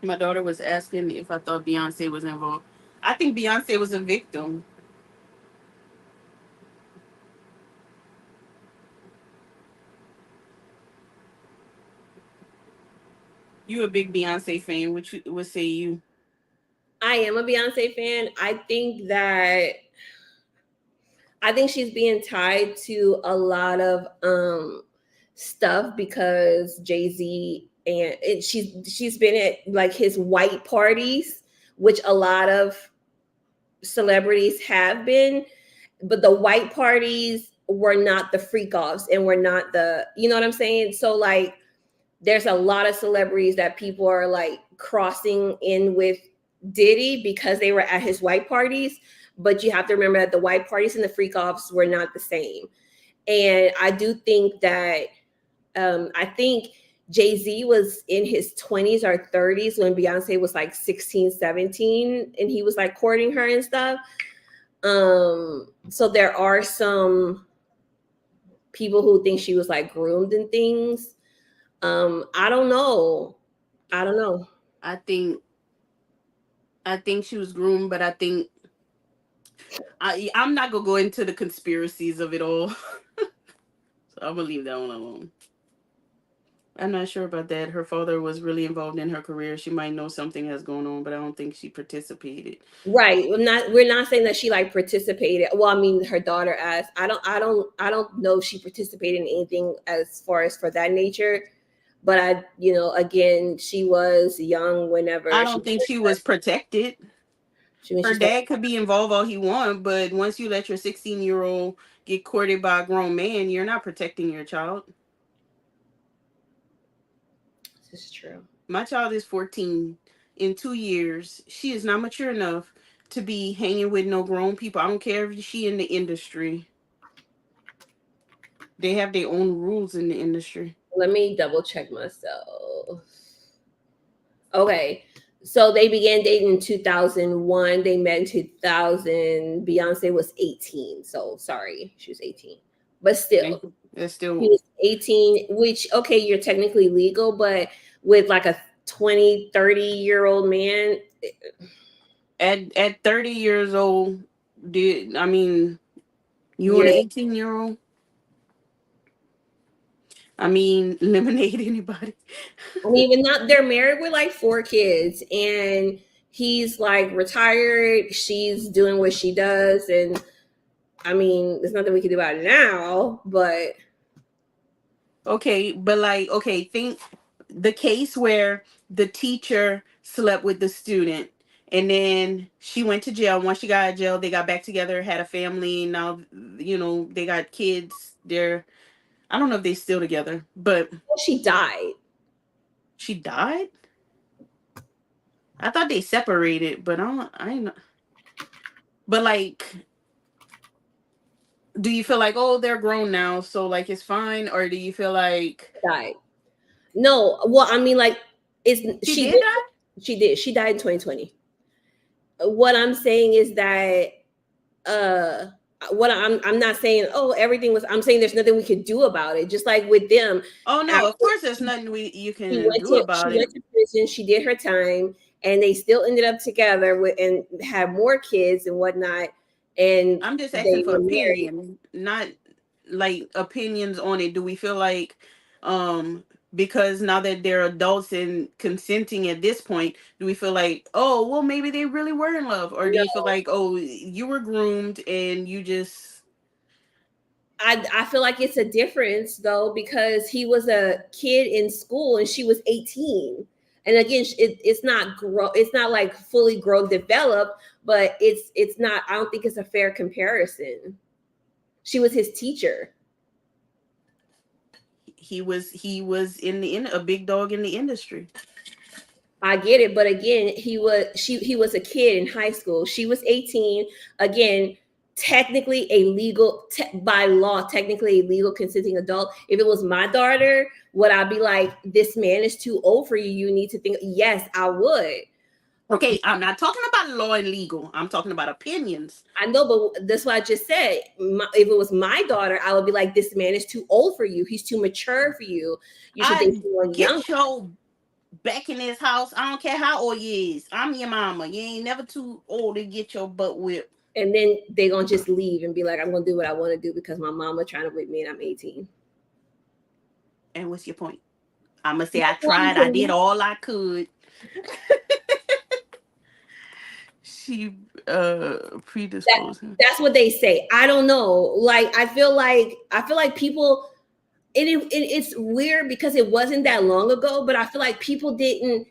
My daughter was asking if I thought Beyonce was involved. I think Beyonce was a victim. You a big Beyonce fan? Which would say you? I am a Beyonce fan. I think she's being tied to a lot of stuff because Jay-Z and she's been at like his white parties, which a lot of celebrities have been, but the white parties were not the freak offs and were not the, you know what I'm saying? So like there's a lot of celebrities that people are like crossing in with Diddy because they were at his white parties. But you have to remember that the white parties and the freak offs were not the same. And I do think that I think Jay Z was in his 20s or 30s when Beyonce was like 16, 17, and he was like courting her and stuff. So there are some people who think she was like groomed and things. I don't know. I don't know. I think I think she was groomed, but I think I'm not gonna go into the conspiracies of it all. So I'm gonna leave that one alone. I'm not sure about that. Her father was really involved in her career. She might know something has going on, but I don't think she participated. Right. We're not saying that she like participated. Well, I mean her daughter asked. I don't know if she participated in anything as far as for that nature. But again, she was young I whenever she don't think first she was started. protected. When she Her started. dad could be involved all he want, but once you let your 16-year-old get courted by a grown man, you're not protecting your child. This is true. My child is 14. In 2 years, she is not mature enough to be hanging with no grown people. I don't care if she in the industry. They have their own rules in the industry. Let me double check myself. Okay. So they began dating in 2001. They met in 2000. Beyonce was 18. So sorry, she was 18. But still, That's he still was 18, which, okay, you're technically legal, but with like a 20, 30-year-old man, at 30 years old. Did I mean you want you're, an 18-year old? I mean, eliminate anybody. I mean, even not, they're married with like 4 kids, and he's like retired. She's doing what she does. And I mean, there's nothing we can do about it now, but Okay, but like, okay, think the case where the teacher slept with the student and then she went to jail. Once she got out of jail, they got back together, had a family. Now, they got kids. I don't know if they still together, but she died. she died. I thought they separated, but I ain't know. But like, do you feel like, oh, they're grown now, so like it's fine, or do you feel like Died. No, well, I mean, like, it's she she did did. die? She did. She died in 2020. What I'm saying is that uh what I'm not saying, oh, everything was, I'm saying there's nothing we could do about it. Just like with them, Oh no, of after course there's nothing you can do she about it. went to prison, she did her time, and they still ended up together with and had more kids and whatnot, and I'm just asking they for were married. opinion, not like opinions on it. Do we feel like um because now that they're adults and consenting at this point, do we feel like, oh, well, maybe they really were in love? Or do No, you feel like, oh, you were groomed and you just I feel like it's a difference though, because he was a kid in school and she was 18. And again, it's not it's not like fully grown developed, but it's not, I don't think it's a fair comparison. She was his teacher. he was in a big dog in the industry? I get it, but again, he was a kid in high school. She was 18. Again, technically a legal by law, technically a legal consenting adult. If it was my daughter, would I be like, this man is too old for you? You need to think. Yes, I would. Okay, I'm not talking about law and legal. I'm talking about opinions. I know, but that's what I just said. If it was my daughter, I would be like, this man is too old for you. He's too mature for you. You should date I someone younger. get your back in this house. I don't care how old you is. I'm your mama. You ain't never too old to get your butt whipped. And then they gonna just leave and be like, I'm gonna do what I want to do because my mama trying to whip me and I'm 18. And what's your point? I'm gonna say I tried. I did all I could. She That predisposed him. that's what they say. I don't know. Like I feel like people. It's weird because it wasn't that long ago, but I feel like people didn't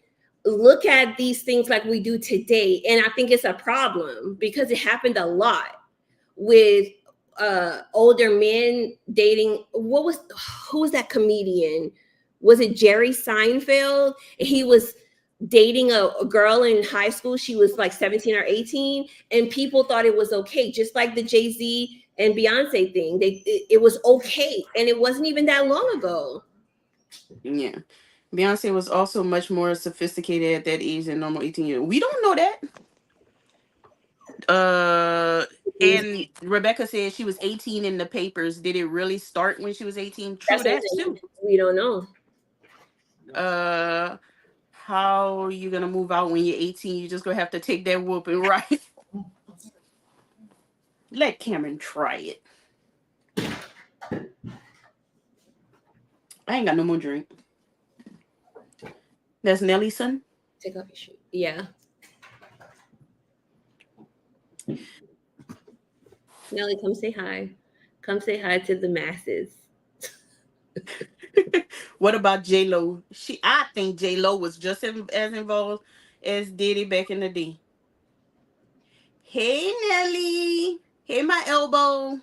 look at these things like we do today, and I think it's a problem because it happened a lot with older men dating. Who was that comedian? Was it Jerry Seinfeld? He was dating a girl in high school. She was like 17 or 18, and people thought it was okay, just like the Jay-Z and Beyonce thing. It was okay, and it wasn't even that long ago. Yeah. Beyonce was also much more sophisticated at that age than normal 18-year. We don't know that. And Rebecca said she was 18 in the papers. Did it really start when she was 18? True That's what I'm that saying. too. We don't know. Uh how are you gonna move out when you're 18? You just gonna have to take that whooping, right? Let Cameron try it. I ain't got no more drink. That's Nelly's son. Take off your shoe. Yeah, Nelly, come say hi. Come say hi to the masses. What about J Lo? I think J Lo was just as involved as Diddy back in the day. Hey Nelly. Hey my elbow.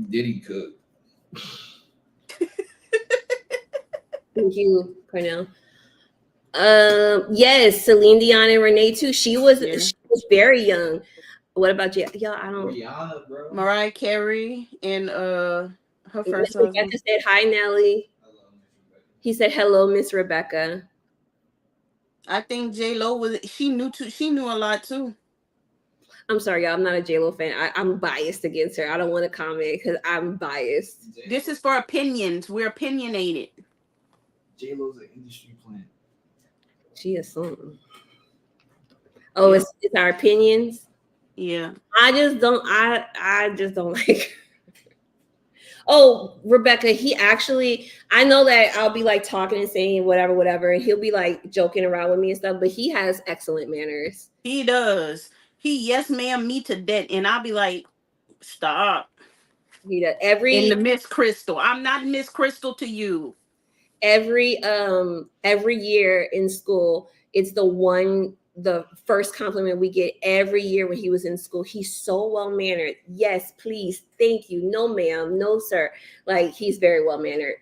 Diddy cook. Thank you, Cornell. Yes, Celine Dion and Renee too. She was Yeah. very young. What about you? Y'all, I don't. Rihanna, bro. Mariah Carey and her first Miss husband. Rebecca said hi, Nelly. Hello, Miss Rebecca. He said hello, Miss Rebecca. I think J Lo was she knew a lot too. I'm sorry, y'all. I'm not a J Lo fan. I'm biased against her. I don't want to comment because I'm biased. This is for opinions. We're opinionated. J Lo's an industry plant. She is something. Oh, Yep. it's our opinions. Yeah. I just don't. I just don't like. Oh, Rebecca, he actually, I know that I'll be like talking and saying whatever, whatever, and he'll be like joking around with me and stuff, but he has excellent manners. He does. He yes ma'am me to death. And I'll be like, stop. He does In the Miss Crystal. I'm not Miss Crystal to you. every year in school, it's the first compliment we get every year when he was in school. He's so well mannered. Yes, please, thank you. No, ma'am, no, sir. Like he's very well mannered.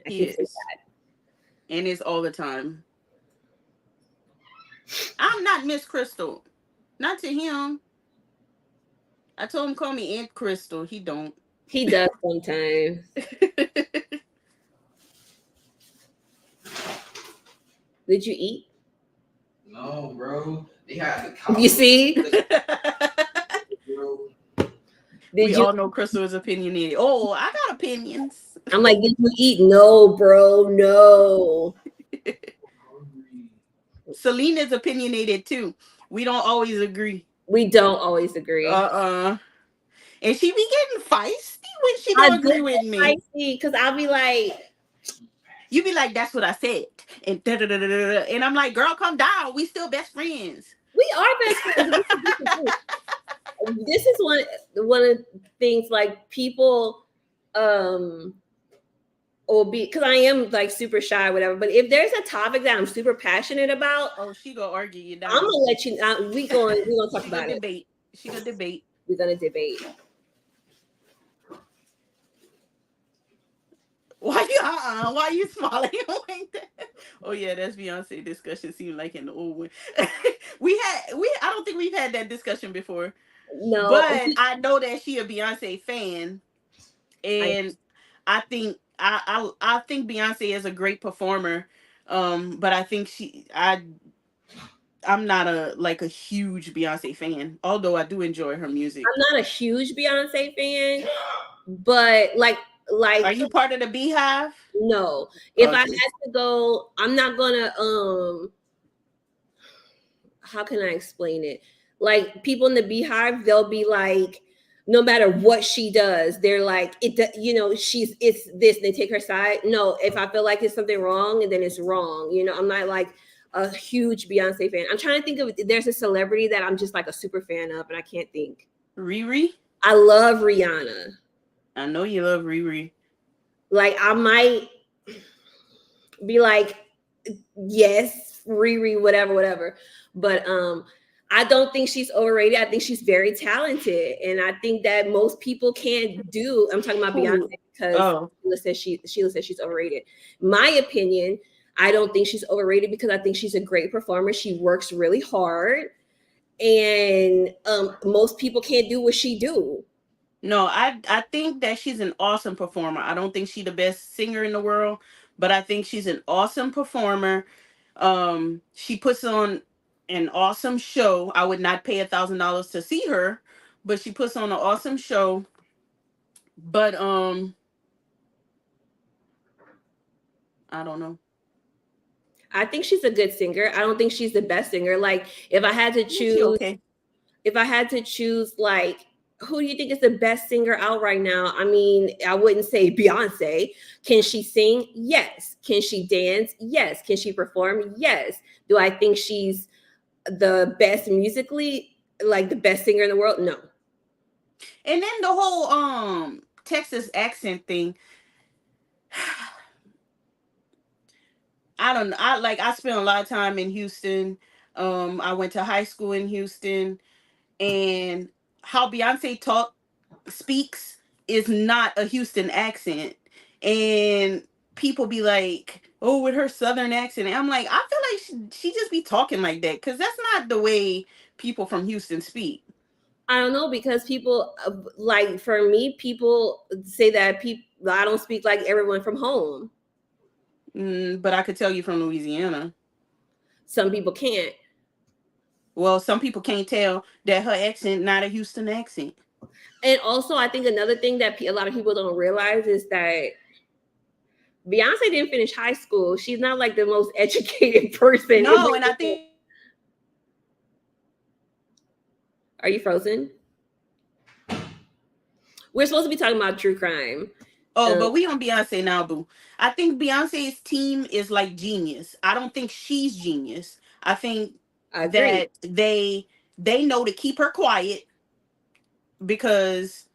I He can say is. And it's all the time. I'm not Miss Crystal. Not to him. I told him call me Aunt Crystal. He don't. he does sometimes. Did you eat? No, bro. They had the You couch. see? Bro. Did We you? all know Crystal is opinionated. Oh, I got opinions. I'm like, did you eat? No, bro, no. Hungry. Selena's opinionated too. We don't always agree. We don't always agree. And she be getting feisty when she I don't do agree with me. get spicy because I'll be like, You be like, that's what I said. And da da da da da. And I'm like, girl, calm down. We still best friends. we are best friends. This is one of the things like people will be because I am like super shy, whatever. But if there's a topic that I'm super passionate about, Oh, she gonna argue you I'm down. gonna let you. We gonna talk She gonna about it. debate. She gonna debate. We're gonna debate. Why you why you smiling like that? Oh yeah, that's Beyonce discussion seemed like an old one. We I don't think we've had that discussion before. No, But I know that she a Beyonce fan, I, and I think Beyonce is a great performer. But I think I'm not a like a huge Beyonce fan, although I do enjoy her music. I'm not a huge Beyonce fan, but Are like you part of the Beehive? no. If I had Okay. to go, I'm not gonna how can I explain it? Like people in the Beehive, they'll be like, no matter what she does, they're like, she's it's this. And they take her side. No, if I feel like it's something wrong, and then it's wrong. I'm not like a huge Beyonce fan. I'm trying to think of there's a celebrity that I'm just like a super fan of, and I can't think. Riri? I love Rihanna. I know you love Riri. Like I might be like, yes, Riri, whatever, whatever. But I don't think she's overrated. I think she's very talented, and I think that most people can't do. I'm talking about Beyonce Who? because Oh. Sheila says she's overrated. My opinion, I don't think she's overrated because I think she's a great performer. She works really hard, and most people can't do what she do. No, I think that she's an awesome performer. I don't think she's the best singer in the world, but I think she's an awesome performer. She puts on an awesome show. I would not pay $1,000 to see her, but she puts on an awesome show. But I don't know. I think she's a good singer. I don't think she's the best singer. Like if I had to She choose okay. if I had to choose, like, who do you think is the best singer out right now? I mean, I wouldn't say Beyonce. Can she sing? Yes. Can she dance? Yes. Can she perform? Yes. Do I think she's the best musically, like the best singer in the world? No. And then the whole Texas accent thing. I don't know. I spent a lot of time in Houston. I went to high school in Houston, and how Beyonce speaks is not a Houston accent. And people be like, "Oh, with her southern accent." And I'm like, I feel like she just be talking like that cuz that's not the way people from Houston speak. I don't know because people like for me, people say that people I don't speak like everyone from home. But I could tell you from Louisiana. Some people can't. Well, some people can't tell that her accent not a Houston accent. And also, I think another thing that a lot of people don't realize is that Beyonce didn't finish high school. She's not like the most educated person in No, the and I world. think Are you frozen? We're supposed to be talking about true crime. oh, but we on Beyonce now, boo. I think Beyonce's team is like genius. I don't think she's genius. I think I agree. that they know to keep her quiet because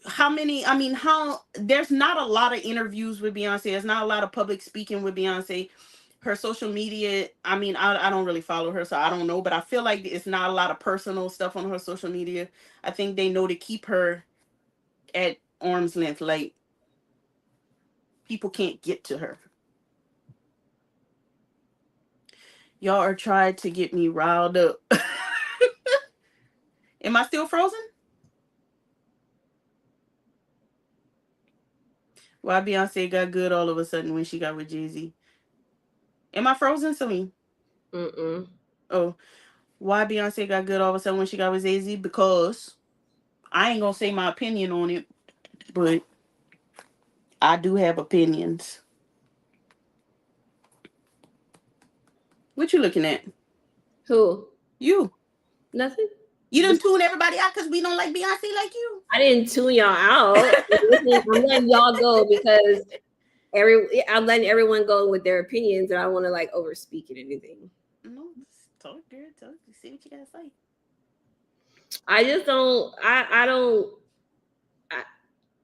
how many I mean how there's not a lot of interviews with Beyonce. There's not a lot of public speaking with Beyonce. Her social media, I mean, I don't really follow her, so I don't know, but I feel like it's not a lot of personal stuff on her social media. I think they know to keep her at arm's length, like people can't get to her. Y'all are trying to get me riled up. Am I still frozen? Why Beyonce got good all of a sudden when she got with Jay-Z? Am I frozen, Celine? Mm-mm. Oh, why Beyonce got good all of a sudden when she got with Jay-Z? Because I ain't gonna say my opinion on it, but I do have opinions. What you looking at? Who? You. Nothing. You done tune everybody out because we don't like Beyonce like you? I didn't tune y'all out. I'm letting y'all go because I'm letting everyone go with their opinions, and I don't want to like overspeak it or anything. No, talk, girl. Talk. See what you gotta say. I just don't. I don't. I,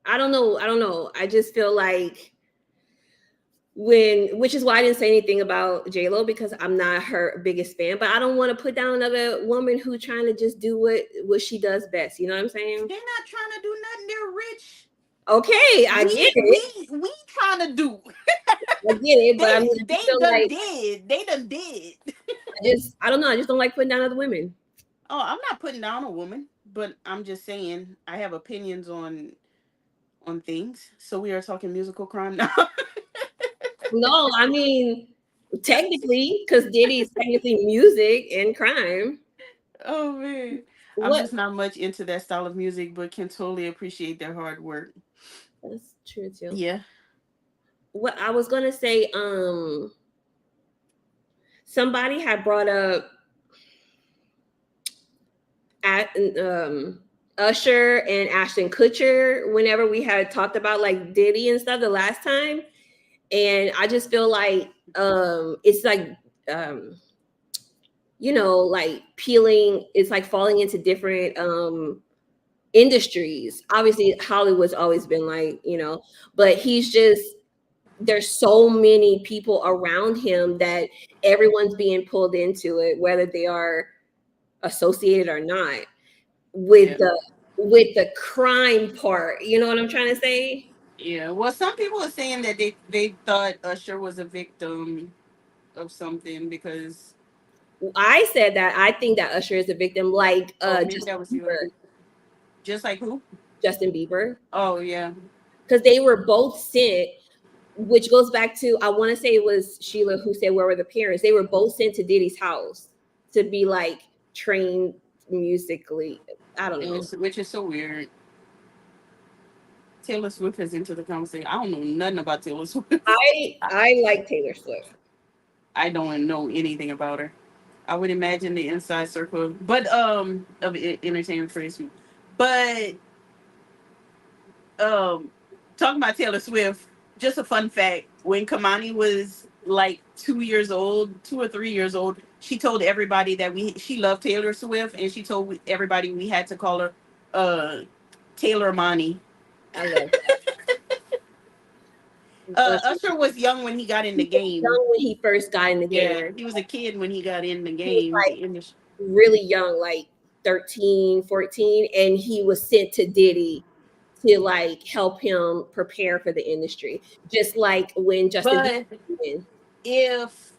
I don't know. I don't know. I just feel like which is why I didn't say anything about J Lo because I'm not her biggest fan. But I don't want to put down another woman who trying to just do what she does best. You know what I'm saying? They're not trying to do nothing. They're rich. Okay, I get it. We trying to do. I get it. But I mean, I just They feel done like did. They done did. I don't know. I just don't like putting down other women. Oh, I'm not putting down a woman, but I'm just saying I have opinions on things. So we are talking musical crime now. No, I mean technically, because Diddy is technically music and crime. Oh man. I'm What? just not much into that style of music, but can totally appreciate their hard work. That's true too. Yeah. What I was gonna say, somebody had brought up at Usher and Ashton Kutcher whenever we had talked about like Diddy and stuff the last time, and I just feel like it's like um like peeling. It's like falling into different industries. Obviously, Hollywood's always been like but he's just there's so many people around him that everyone's being pulled into it, whether they are associated or not with Yeah. the crime part. You know what I'm trying to say? Yeah. Well, some people are saying that they thought Usher was a victim of something because I said that I think that Usher is a victim, like oh maybe that was you. Bieber, Just like who? Justin Bieber, Oh yeah. because they were both sent. Which goes back to I want to say it was Sheila who said where were the parents? They were both sent to Diddy's house to be like trained musically. I don't know. Which is so weird. Taylor Swift is into the conversation. I don't know nothing about Taylor Swift. I like Taylor Swift. I don't know anything about her. I would imagine the inside circle, but of entertainment phrase. But um, talking about Taylor Swift, just a fun fact: when Kamani was like 2 years old, 2 or 3 years old, she told everybody that she loved Taylor Swift, and she told everybody we had to call her uh Taylor Mani. I love that. But Usher was young when he got in he the was game. young when he first got in the game. Yeah, he was a kid when he got in the He was game. The like industry. really young, like 13, 14, and he was sent to Diddy to like help him prepare for the industry. Just like when Justin But Bieber went. if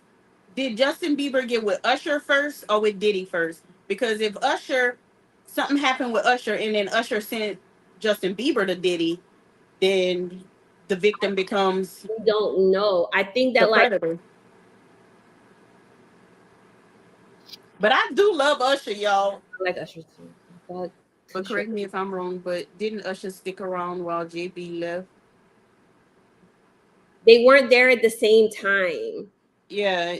did Justin Bieber get with Usher first or with Diddy first? Because if Usher something happened with Usher, and then Usher sent Justin Bieber to Diddy, then the victim becomes We don't know. I think the that like predator. But I do love Usher, y'all. I like Usher too. But But for sure. correct me if I'm wrong, but didn't Usher stick around while JB left? They weren't there at the same time. Yeah,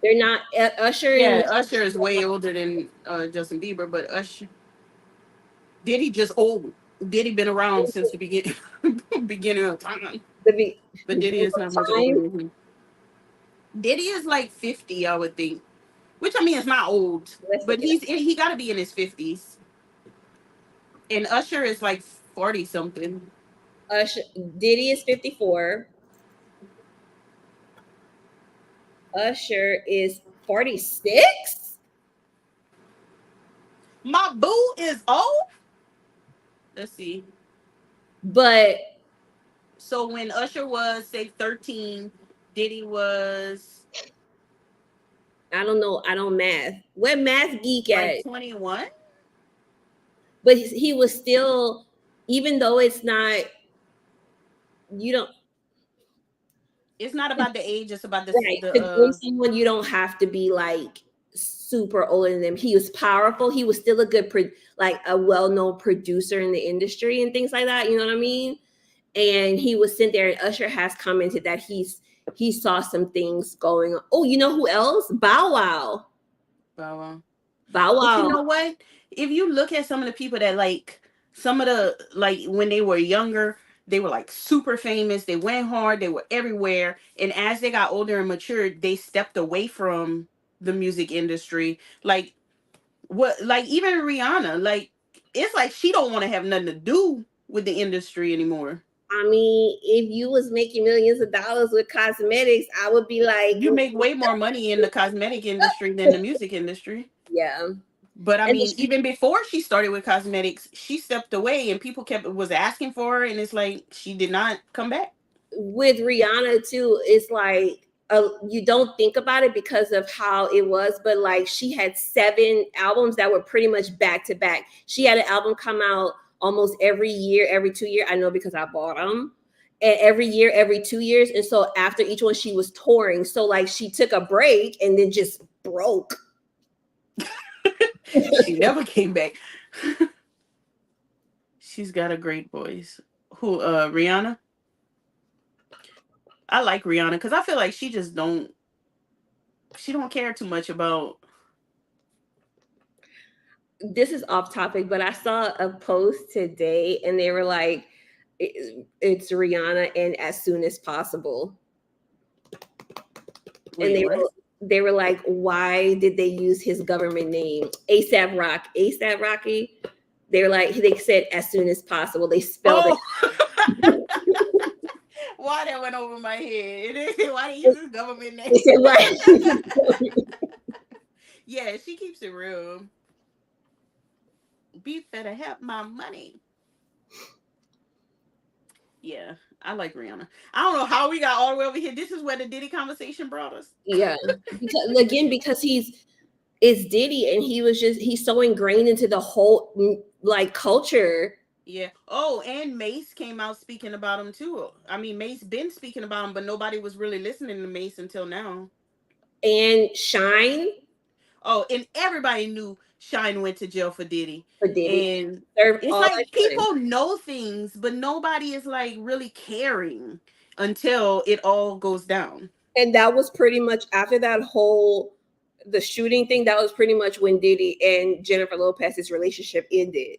They're not Usher and yeah. Usher is way older than Justin Bieber, but Usher Diddy just old. Diddy been around since the beginning beginning of time. the be- But Diddy is not much older time. than him. Diddy is like 50, I would think. Which I mean, it's not old, Let's but look it up. he got to be in his 50s. And Usher is like 40 something. Usher Diddy is 54. Usher is 46. My boo is old. Let's see. But So when Usher was say 13, Diddy was I don't know. I don't math. Where math geek like at? 21. But he was still, even though it's not, you don't, It's not about the age; it's about right. the To date someone, you don't have to be like super older than them. He was powerful. He was still a good, like a well known producer in the industry and things like that. You know what I mean? And he was sitting there, and Usher has commented that he saw some things going on. Oh, you know who else? Bow Wow. Bow Wow. Bow But you Wow. know what? If you look at some of the people that like some of the like when they were younger, they were like super famous. They went hard. They were everywhere. And as they got older and matured, they stepped away from the music industry. Like what? Like even Rihanna. Like it's like she don't want to have nothing to do with the industry anymore. I mean, if you was making millions of dollars with cosmetics, I would be like, You make way more money in the cosmetic industry than the music industry. yeah. But I And mean, even before she started with cosmetics, she stepped away and people kept was asking for her and it's like she did not come back. with Rihanna too, it's like you don't think about it because of how it was, but like she had 7 albums that were pretty much back to back. She had an album come out almost every year, every 2 year. I know because I bought them. And every year, every 2 years. And so after each one, she was touring. So like she took a break and then just broke. She never came back. She's got a great voice. Who Rihanna? I like Rihanna because I feel like she don't care too much about. This is off topic, but I saw a post today and they were like, it's Rihanna and as soon as possible. And Wait, what? they were like, why did they use his government name? ASAP Rocky. They were like, they said as soon as possible. They spelled it. Oh, why that went over my head? Why they use his government name? They said right. Yeah, she keeps it real. Beef better have my money. Yeah, I like Rihanna. I don't know how we got all the way over here. This is where the Diddy conversation brought us. Yeah, because it's Diddy and he's so ingrained into the whole like culture. Yeah. Oh, and Mace came out speaking about him too. I mean, Mace been speaking about him, but nobody was really listening to Mace until now. And Shine Oh, and everybody knew Shine went to jail for Diddy. for Diddy And served it's all that like time. people know things, but nobody is like really caring until it all goes down. And that was pretty much after that whole the shooting thing. That was pretty much when Diddy and Jennifer Lopez's relationship ended.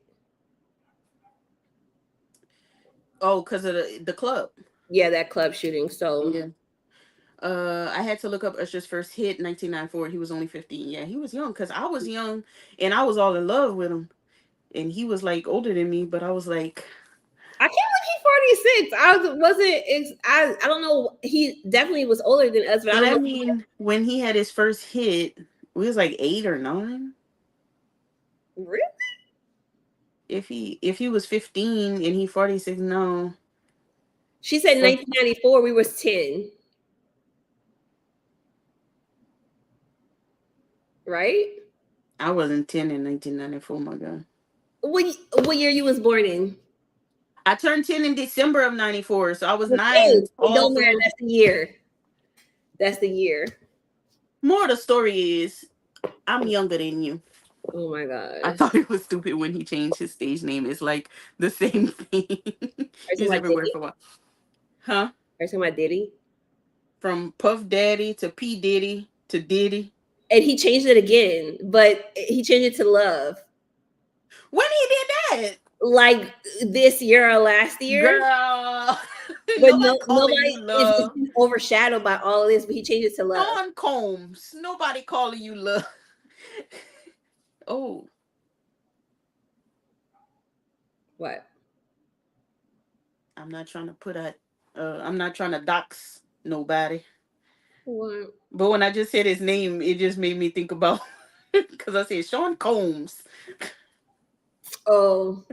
Oh, because of the club. Yeah, that club shooting. So Yeah. I had to look up Usher's first hit, 1994. He was only 15. Yeah, he was young because I was young and I was all in love with him. And he was like older than me, but I was like, I can't believe he's 46. I don't know. He definitely was older than us, but I so don't that know. mean when he had his first hit, we was like 8 or 9. Really? If he was 15 and he 46 now. She said So 1994, we was 10, right? I wasn't 10 in 1994, my God. What year you was born in? I turned 10 in December of 94, so I was Okay, 9 it all don't matter. through. That's the year. That's the year. More of the story is I'm younger than you. Oh my I gosh. thought it was stupid when he changed his stage name. It's like the same thing. Are you He talking was about everywhere Diddy? for a while. Huh? Are you talking about Diddy? From Puff Daddy to P. Diddy to Diddy. And he changed it again, but he changed it to Love. When he did that, Like this year or last year. girl, But nobody calling nobody you it's love. been overshadowed by all of this, but he changed it to Love. Sean Combs, nobody calling you love. Oh, What? I'm not trying to put a, I'm not trying to dox nobody. What? But when I just said his name, it just made me think about because I said Sean Combs. Oh,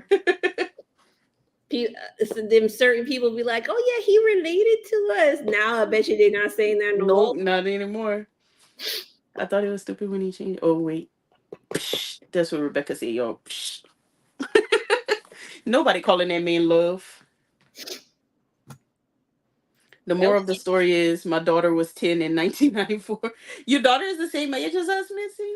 so them certain people be like, "Oh yeah, he related to us." Now I bet you they're not saying that no more. Nope, not anymore. I thought it was stupid when he changed. Oh wait, psh, that's what Rebecca said, y'all. Psh. Nobody calling that man love. The That moral of the was- story is my daughter was 10 in 1994. Your daughter is the same age as us, Missy?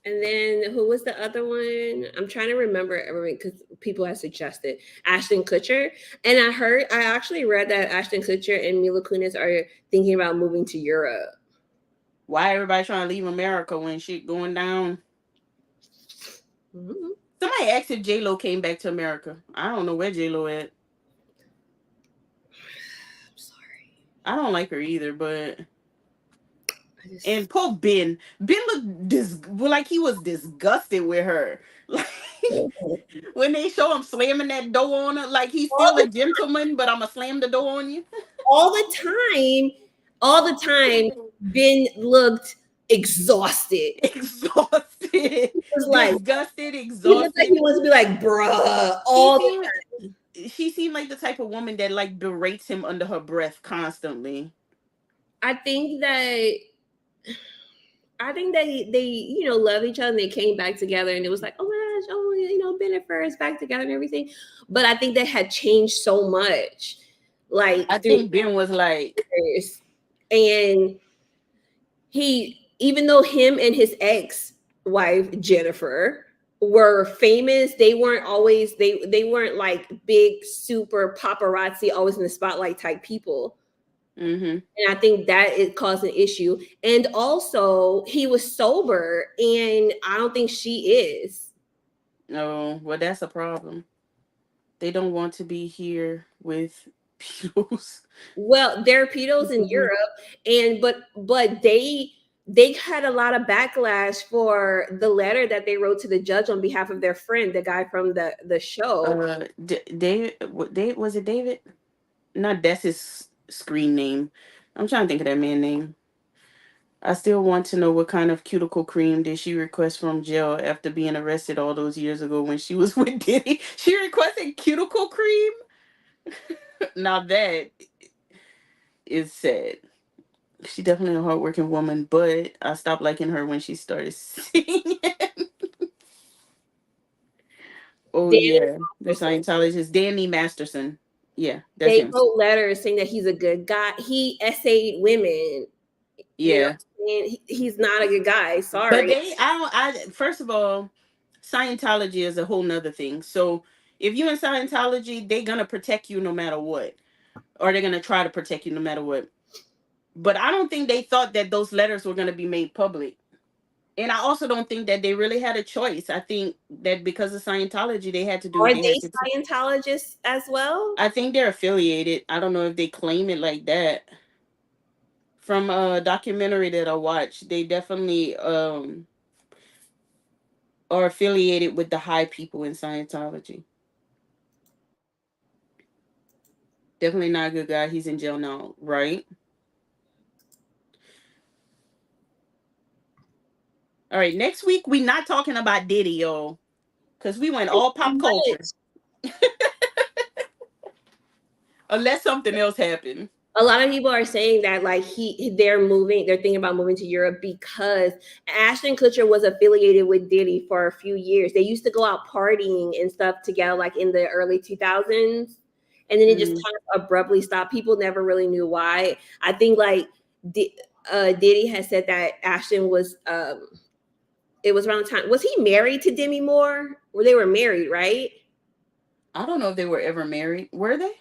And then who was the other one? I'm trying to remember everyone because people have suggested Ashton Kutcher, and I actually read that Ashton Kutcher and Mila Kunis are thinking about moving to Europe. Why everybody trying to leave America when shit going down? Mhm. Somebody asked if J Lo came back to America. I don't know where J Lo at. I'm sorry. I don't like her either, but I just and poor Ben. Ben looked like he was disgusted with her. Like when they show him slamming that door on her, like he's all still a the gentleman, but I'ma slam the door on you. all the time, all the time, Ben looked exhausted. Exhausted, He was like, disgusted, he looked like exhausted. he wants to be like, bruh, She all the seemed she seemed like the type of woman that like berates him under her breath constantly. I think that they love each other and they came back together and it was like, oh my gosh, oh Ben and Fur is back together and everything. But I think they had changed so much, I like through think Ben was like, years. And he, even though him and his ex-wife Jennifer were famous, they weren't always they weren't like big super paparazzi always in the spotlight type people. mm-hmm. And I think that it caused an issue. And also he was sober and I don't think she is. No, well that's a problem. They don't want to be here with pedos. Well, there are pedos in Europe, and but they had a lot of backlash for the letter that they wrote to the judge on behalf of their friend, the guy from the show. David, Dave was it David? Not that's his screen name. I'm trying to think of that man name. I still want to know what kind of cuticle cream did she request from jail after being arrested all those years ago when she was with Diddy. She requested cuticle cream. Now that is sad. She definitely a hardworking woman, but I stopped liking her when she started singing. Oh Danny yeah, the Masterson. Scientologist Danny Masterson. Yeah, that's They him. wrote letters saying that he's a good guy. He essayed women. You know, Yeah, and he's not a good guy. but Sorry. they, I don't. I first of all, Scientology is a whole nother thing. So if you're in Scientology, they're gonna protect you no matter what, or they're gonna try to protect you no matter what. But I don't think they thought that those letters were gonna be made public. And I also don't think that they really had a choice. I think that because of Scientology, they had to do Are what they they had to do. Scientologists as well? I think they're affiliated. I don't know if they claim it like that. From a documentary that I watched, they definitely are affiliated with the high people in Scientology. Definitely not a good guy. He's in jail now, right? All right, next week we not talking about Diddy, y'all, because we went all pop culture. Much. Unless something else happened. A lot of people are saying that like they're thinking about moving to Europe because Ashton Kutcher was affiliated with Diddy for a few years. They used to go out partying and stuff together like in the early 2000s, and then it just Mm. kind of abruptly stopped. People never really knew why. I think like Diddy has said that Ashton was it was around the time, was he married to Demi Moore? Where they were married, right? I don't know if they were ever married. Were they?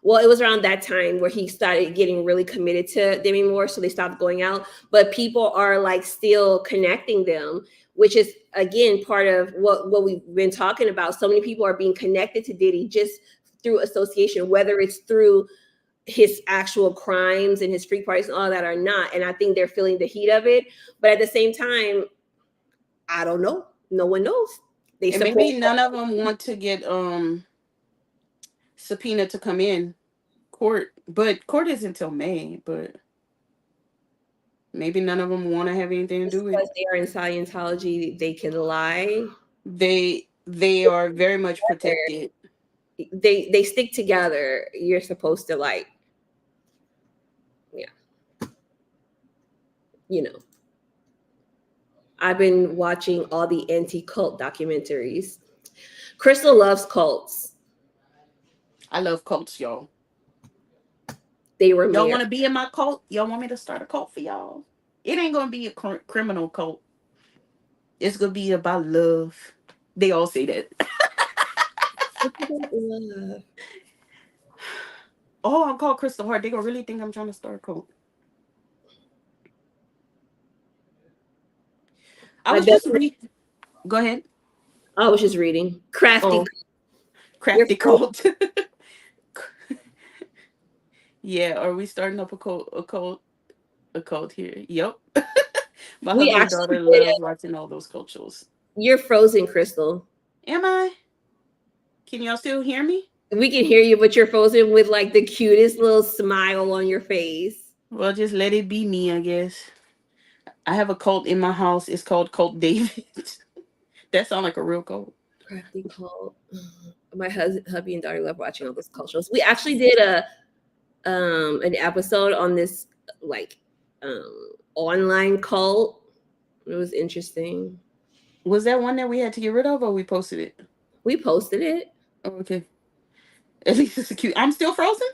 Well, it was around that time where he started getting really committed to Demi Moore, so they stopped going out. But people are like still connecting them, which is again part of what we've been talking about. So many people are being connected to Diddy just through association, whether it's through his actual crimes and his free parties and all that or not. And I think they're feeling the heat of it. But at the same time, I don't know. No one knows. They And support. maybe none of them want to get subpoenaed to come in court, but court is until May. But maybe none of them want to have anything to Just do with because it. they are in Scientology, they can lie. They are very much protected. They stick together. You're supposed to like, yeah, you know. I've been watching all the anti-cult documentaries. Crystal loves cults. I love cults, y'all. They were Y'all married. want to be in my cult? Y'all want me to start a cult for y'all? It ain't gonna be a criminal cult. It's gonna be about love. They all say that. Oh, I'm called Crystal Heart. They gonna really think I'm trying to start a cult. I I was bet. just reading. Go ahead. I was just reading. Crafty. Oh, You're crafty cult. Yeah, are we starting up a cult? A cult here. Yep. My we husband and actually daughter did love it. watching all those cult shows. You're frozen, Crystal. Am I? Can y'all still hear me? We can hear you, but you're frozen with like the cutest little smile on your face. Well, just let it be me, I guess. I have a cult in my house. It's called Cult David. That sounds like a real cult. Crafty cult. My hubby and daughter love watching all those cult shows. We actually did a an episode on this like online cult. It was interesting. Was that one that we had to get rid of, or we posted it? We posted it. Oh, okay. At least it's cute. I'm still frozen.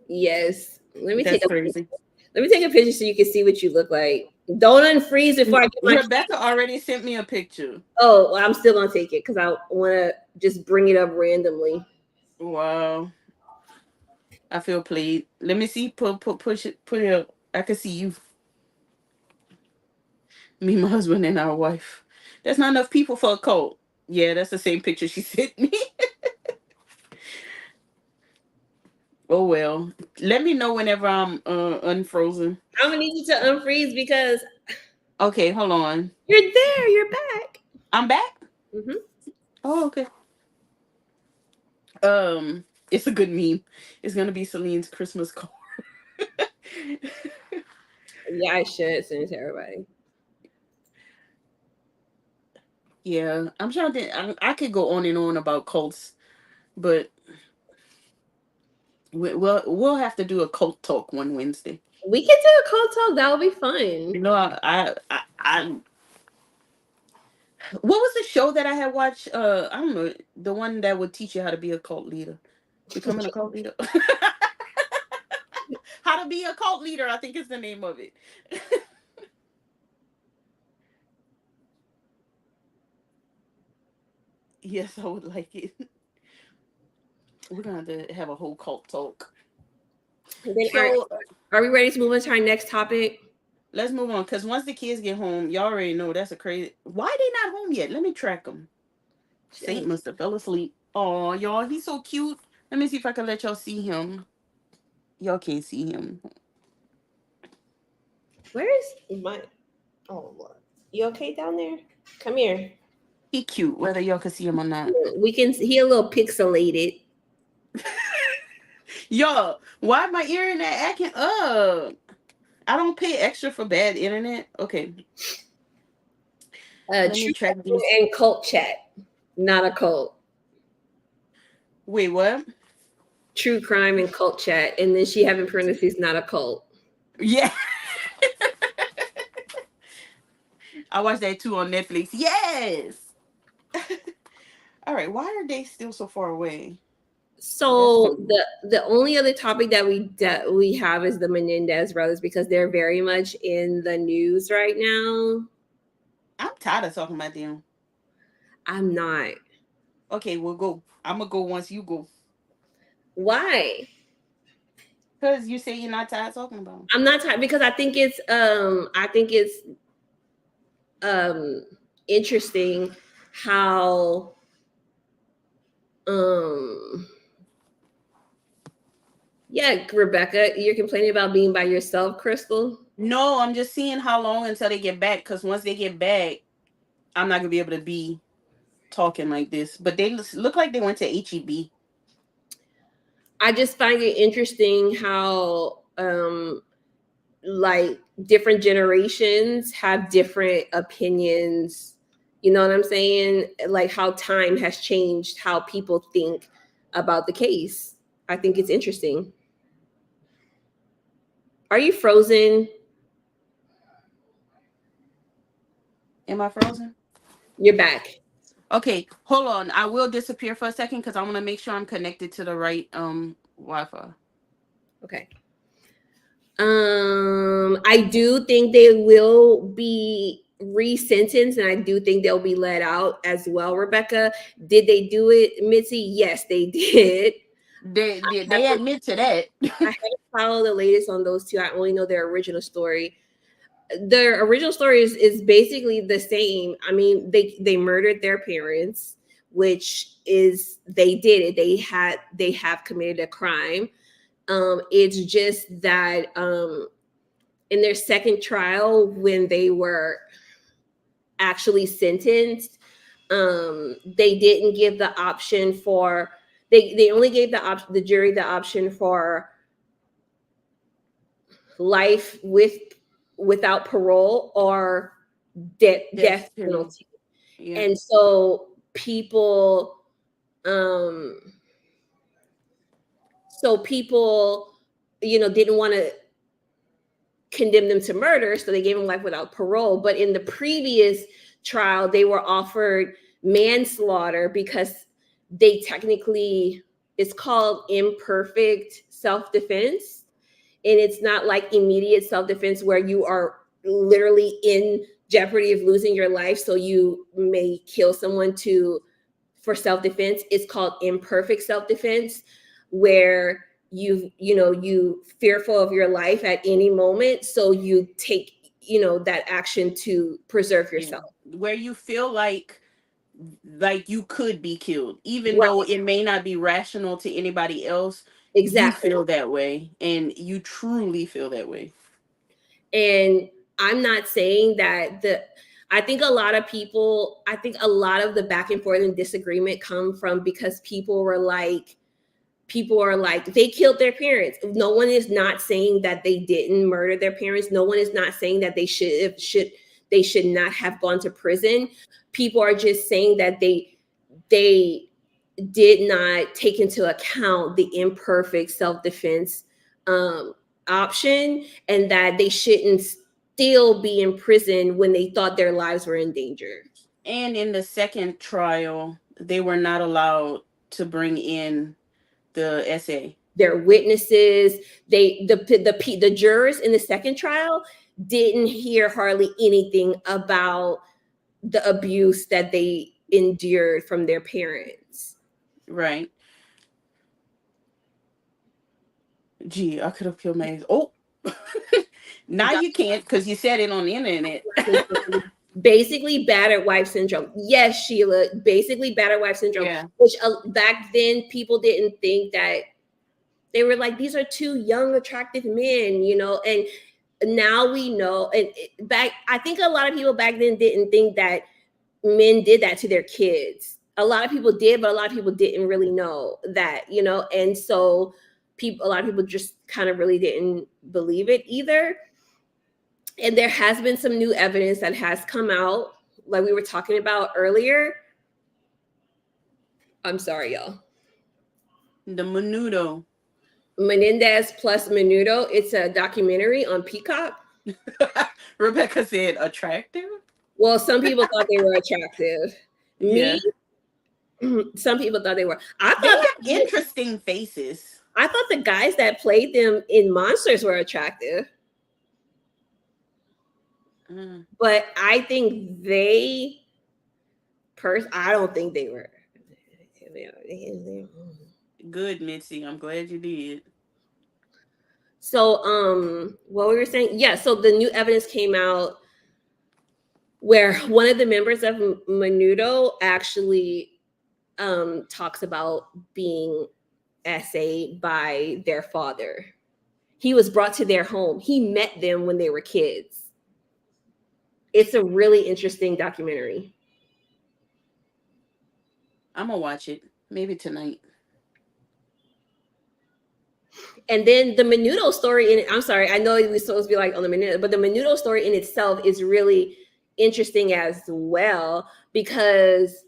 Yes. That's crazy. Let me take a picture so you can see what you look like. Don't unfreeze before I get my. Rebecca already sent me a picture. Oh, well, I'm still gonna take it because I want to just bring it up randomly. Wow. I feel played. Let me see. Push it. Put it up. I can see you. Me, my husband, and our wife. That's not enough people for a cult. Yeah, that's the same picture she sent me. Oh well. Let me know whenever I'm unfrozen. I'm gonna need you to unfreeze because Okay, hold on. you're there. You're back. I'm back. Hmm. Oh, okay. It's a good meme. It's gonna be Celine's Christmas card. Yeah, I should send it to everybody. Yeah, I'm trying to think. I could go on and on about cults, but we'll have to do a cult talk one Wednesday. We can do a cult talk. That would be fun. You know, what was the show that I had watched? I don't know, the one that would teach you how to be a cult leader, becoming a cult leader, how to be a cult leader. I think is the name of it. Yes, I would like it. We're gonna have to have a whole cult talk. And then So are we ready to move on to our next topic? let's move on, because once the kids get home, y'all already know that's a crazy. Why they not home yet? Let me track them. Saint must have fell asleep. Oh, y'all, he's so cute. Let me see if I can let y'all see him. Y'all can't see him. Where is my? Oh Lord, you okay down there? Come here. He cute, whether y'all can see him or not. We can. He a little pixelated. Yo, why my internet acting up? I don't pay extra for bad internet. Okay, let me True track these. and cult chat, not a cult. Wait, what? true crime and cult chat, and then she having parentheses, not a cult. Yeah. I watched that too on Netflix. Yes. All right. Why are they still so far away? That's So the only other topic that we have is the Menendez brothers because they're very much in the news right now. I'm tired of talking about them. I'm not. Okay, we'll go. I'm gonna go once you go. Why? Cause you say you're not tired of talking about 'em. I'm not tired because I think it's um interesting how um yeah, Rebecca, you're complaining about being by yourself, Crystal. No, I'm just seeing how long until they get back. Cause once they get back, I'm not gonna be able to be talking like this. But they look like they went to HEB. I just find it interesting how like different generations have different opinions. You know what I'm saying? Like how time has changed how people think about the case. I think it's interesting. Are you frozen? Am I frozen? You're back. Okay, hold on. I will disappear for a second because I want to make sure I'm connected to the right Wi-Fi. Okay. I do think they will be resentenced, and I do think they'll be let out as well. Rebecca, did they do it, Mitzi? Yes, they did. They admit to that. I haven't followed the latest on those two. I only know their original story. Their original story is basically the same. I mean, they murdered their parents, which is they did it. They have committed a crime. It's just that in their second trial, when they were actually sentenced, they didn't give the option for they only gave the jury the option for life without parole or death Death penalty. penalty. Yeah. And so um people didn't want to condemn them to murder, so they gave them life without parole. But in the previous trial, they were offered manslaughter because they technically, it's called imperfect self-defense, and it's not like immediate self-defense where you are literally in jeopardy of losing your life, so you may kill someone to for self-defense. It's called imperfect self-defense, where you fearful of your life at any moment, so you take that action to preserve Yeah. yourself. Where you feel like you could be killed, even though Right. it may not be rational to anybody else. You Exactly. feel that way, and you truly feel that way. And I'm not saying that I think a lot of the back and forth and disagreement come from because people are like they killed their parents. No one is not saying that they didn't murder their parents. No one is not saying that they should not have gone to prison. People are just saying that they did not take into account the imperfect self-defense option, and that they shouldn't still be in prison when they thought their lives were in danger. And in the second trial, they were not allowed to bring in the essay. Their witnesses, the jurors in the second trial didn't hear hardly anything about the abuse that they endured from their parents. Right. Gee, I could have killed my ex. Oh, now you can't because you said it on the internet. Basically battered wife syndrome. Yes, Sheila, basically battered wife syndrome, Yeah. which back then people didn't think that. They were like, these are two young, attractive men, and now we know. And I think a lot of people back then didn't think that men did that to their kids. A lot of people did, but a lot of people didn't really know that, and so a lot of people just kind of really didn't believe it either. And there has been some new evidence that has come out, like we were talking about earlier. I'm sorry, y'all. The Menudo. Menendez plus Menudo. It's a documentary on Peacock. Rebecca said attractive. Well, some people thought they were attractive. Yeah. Me, some people thought they were. They have interesting faces. I thought the guys that played them in Monsters were attractive, Mm. but I think I don't think they were. Good, Mitzi. I'm glad you did. So, what we were saying, yeah. So the new evidence came out where one of the members of Menudo actually talks about being essayed by their father. He was brought to their home. He met them when they were kids. It's a really interesting documentary. I'm gonna watch it. Maybe tonight. And then the Menudo story I'm sorry, I know we're supposed to be like on the Menudo, but the Menudo story in itself is really interesting as well because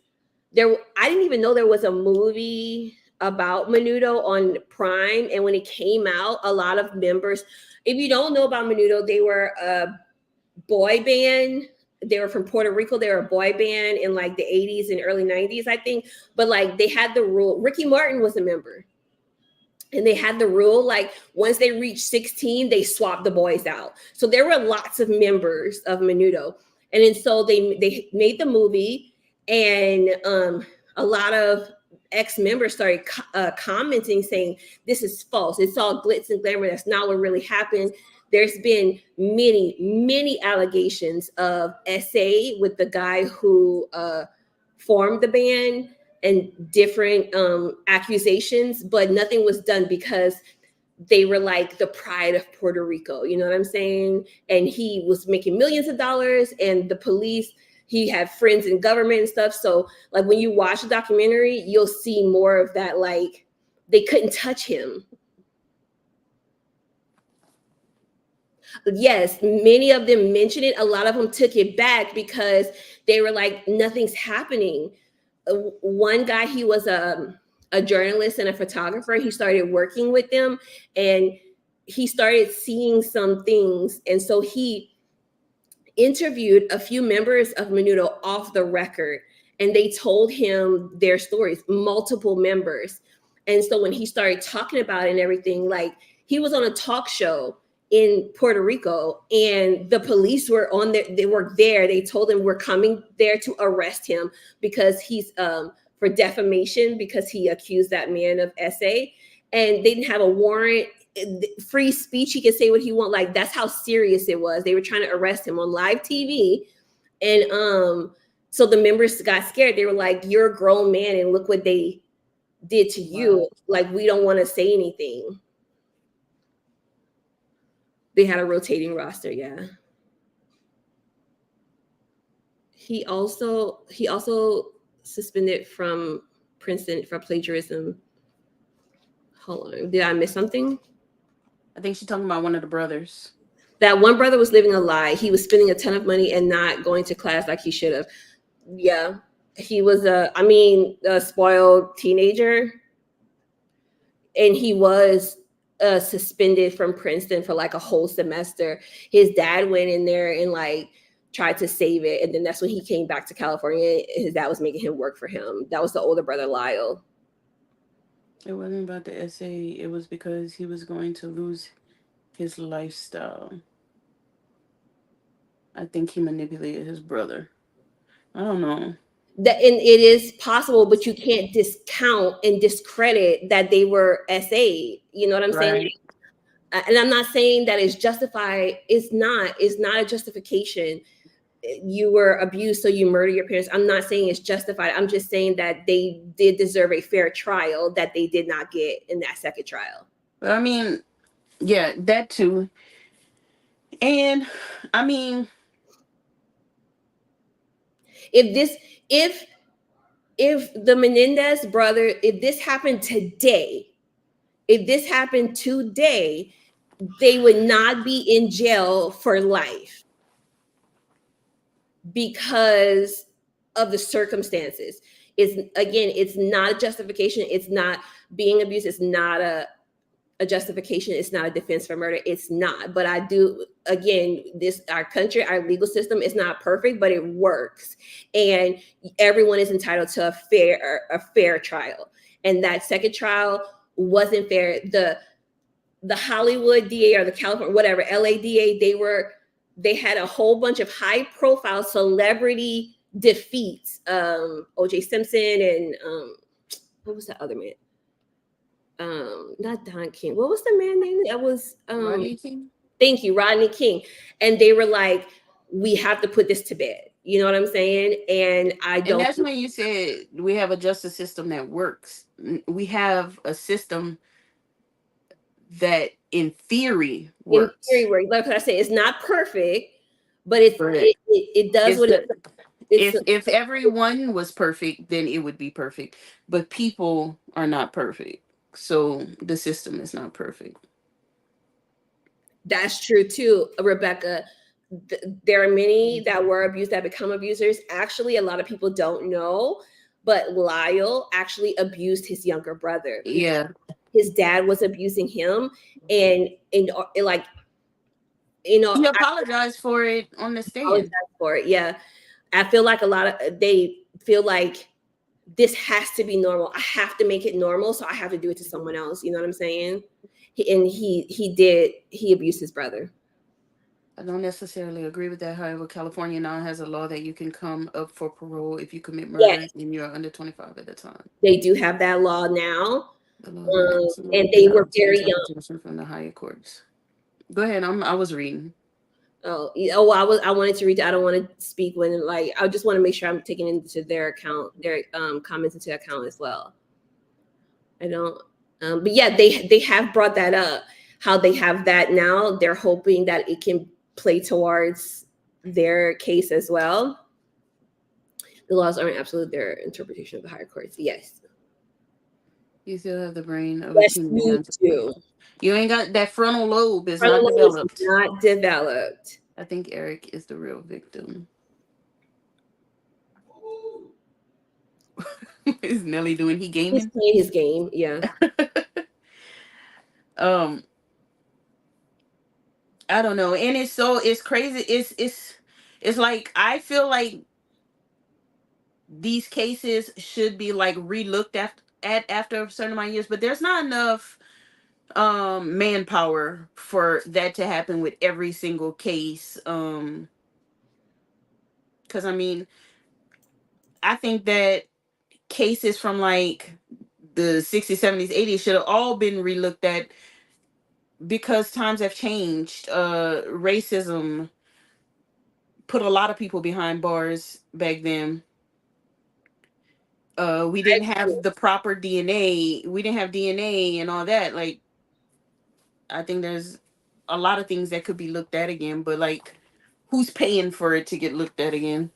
I didn't even know there was a movie about Menudo on Prime. And when it came out, a lot of members, if you don't know about Menudo, they were a boy band. They were from Puerto Rico. They were a boy band in like the 80s and early 90s, I think. But like they had the rule. Ricky Martin was a member. And they had the rule like once they reached 16, they swapped the boys out. So there were lots of members of Menudo. And then so they made the movie, and a lot of ex-members started commenting saying this is false. It's all glitz and glamour. That's not what really happened. There's been many allegations of SA with the guy who formed the band and different accusations, but nothing was done because they were like the pride of Puerto Rico. You know what I'm saying? And he was making millions of dollars, and the police, he had friends in government and stuff. So like when you watch the documentary, you'll see more of that. Like they couldn't touch him. Yes, many of them mentioned it. A lot of them took it back because they were like, nothing's happening. One guy, he was a journalist and a photographer. He started working with them, and he started seeing some things. And so he interviewed a few members of Menudo off the record, and they told him their stories, multiple members. And so when he started talking about it and everything, like he was on a talk show in Puerto Rico, and the police were on there. They were there. They told him we're coming there to arrest him because he's for defamation because he accused that man of SA, and they didn't have a warrant. Free speech. He could say what he want. Like that's how serious it was. They were trying to arrest him on live TV, and so the members got scared. They were like, "You're a grown man, and look what they did to you. Wow. Like we don't want to say anything." They had a rotating roster, yeah. He also suspended from Princeton for plagiarism. Hold on, did I miss something? I think she's talking about one of the brothers. That one brother was living a lie. He was spending a ton of money and not going to class like he should have. Yeah, he was a spoiled teenager, and he was suspended from Princeton for like a whole semester. His dad went in there and like tried to save it, and then that's when he came back to California. His dad was making him work for him. That was the older brother, Lyle. It wasn't about the essay. It was because he was going to lose his lifestyle. I think he manipulated his brother. I don't know. That, and it is possible, but you can't discount and discredit that they were SA. You know what I'm saying? And I'm not saying that it's justified. It's not a justification. You were abused, so you murder your parents. I'm not saying it's justified. I'm just saying that they did deserve a fair trial that they did not get in that second trial. But I mean, yeah, that too. And I mean, if the Menendez brother, if this happened today, they would not be in jail for life because of the circumstances. Is again, it's not a justification. It's not being abused. It's not a justification. It's not a defense for murder. It's not. But I do, again, this, our country, our legal system is not perfect, but it works, and everyone is entitled to a fair trial. And that second trial wasn't fair. The Hollywood DA, or the California, whatever, LA DA, they had a whole bunch of high profile celebrity defeats. OJ Simpson and what was the other man? Not Don King. What was the man name? That was Rodney King? thank you, Rodney King. And they were like, we have to put this to bed. You know what I'm saying? And I And don't that's when you said we have a justice system that works. We have a system that, in theory, in works. theory work. Like I say, it's not perfect, but it But it, it, it does it's what the it's if everyone was perfect, then it would be perfect. But people are not perfect, so the system is not perfect. that's true too, Rebecca. There are many that were abused that become abusers. Actually, a lot of people don't know, but Lyle actually abused his younger brother because Yeah, his dad was abusing him, and like, he I apologized for it on the apologize stand. for it. Yeah, I feel like a lot of they feel like this has to be normal. I have to make it normal, so I have to do it to someone else. You know what I'm saying? He abused his brother. I don't necessarily agree with that. However, California now has a law that you can come up for parole if you commit Yes, murder and you're under 25 at the time. they do have that law now, The law is and absolutely they were subject to very young. interpretation from the higher courts. Go ahead. I was reading. Well, I wanted to read. I don't want to speak when, like, I just want to make sure I'm taking into their account, their comments into account as well. I don't, but yeah, they have brought that up. How they have that now. They're hoping that it can play towards their case as well. The laws aren't absolute; their interpretation of the higher courts. Yes, You still have the brain of a yes, teenager you until do. you ain't got that frontal lobe is Frontal not lobe is developed. not developed. I think Eric is the real victim. Is Nelly doing he He's gaming? playing his game. Yeah, um, I don't know. And it's crazy. It's like I feel like these cases should be like relooked at after a certain amount of years, but there's not enough manpower for that to happen with every single case. Because I mean, I think that cases from like the 60s, 70s, 80s should have all been relooked at because times have changed. Racism put a lot of people behind bars back then. We didn't have the proper DNA. We didn't have DNA and all that. Like, I think there's a lot of things that could be looked at again, but like, who's paying for it to get looked at again?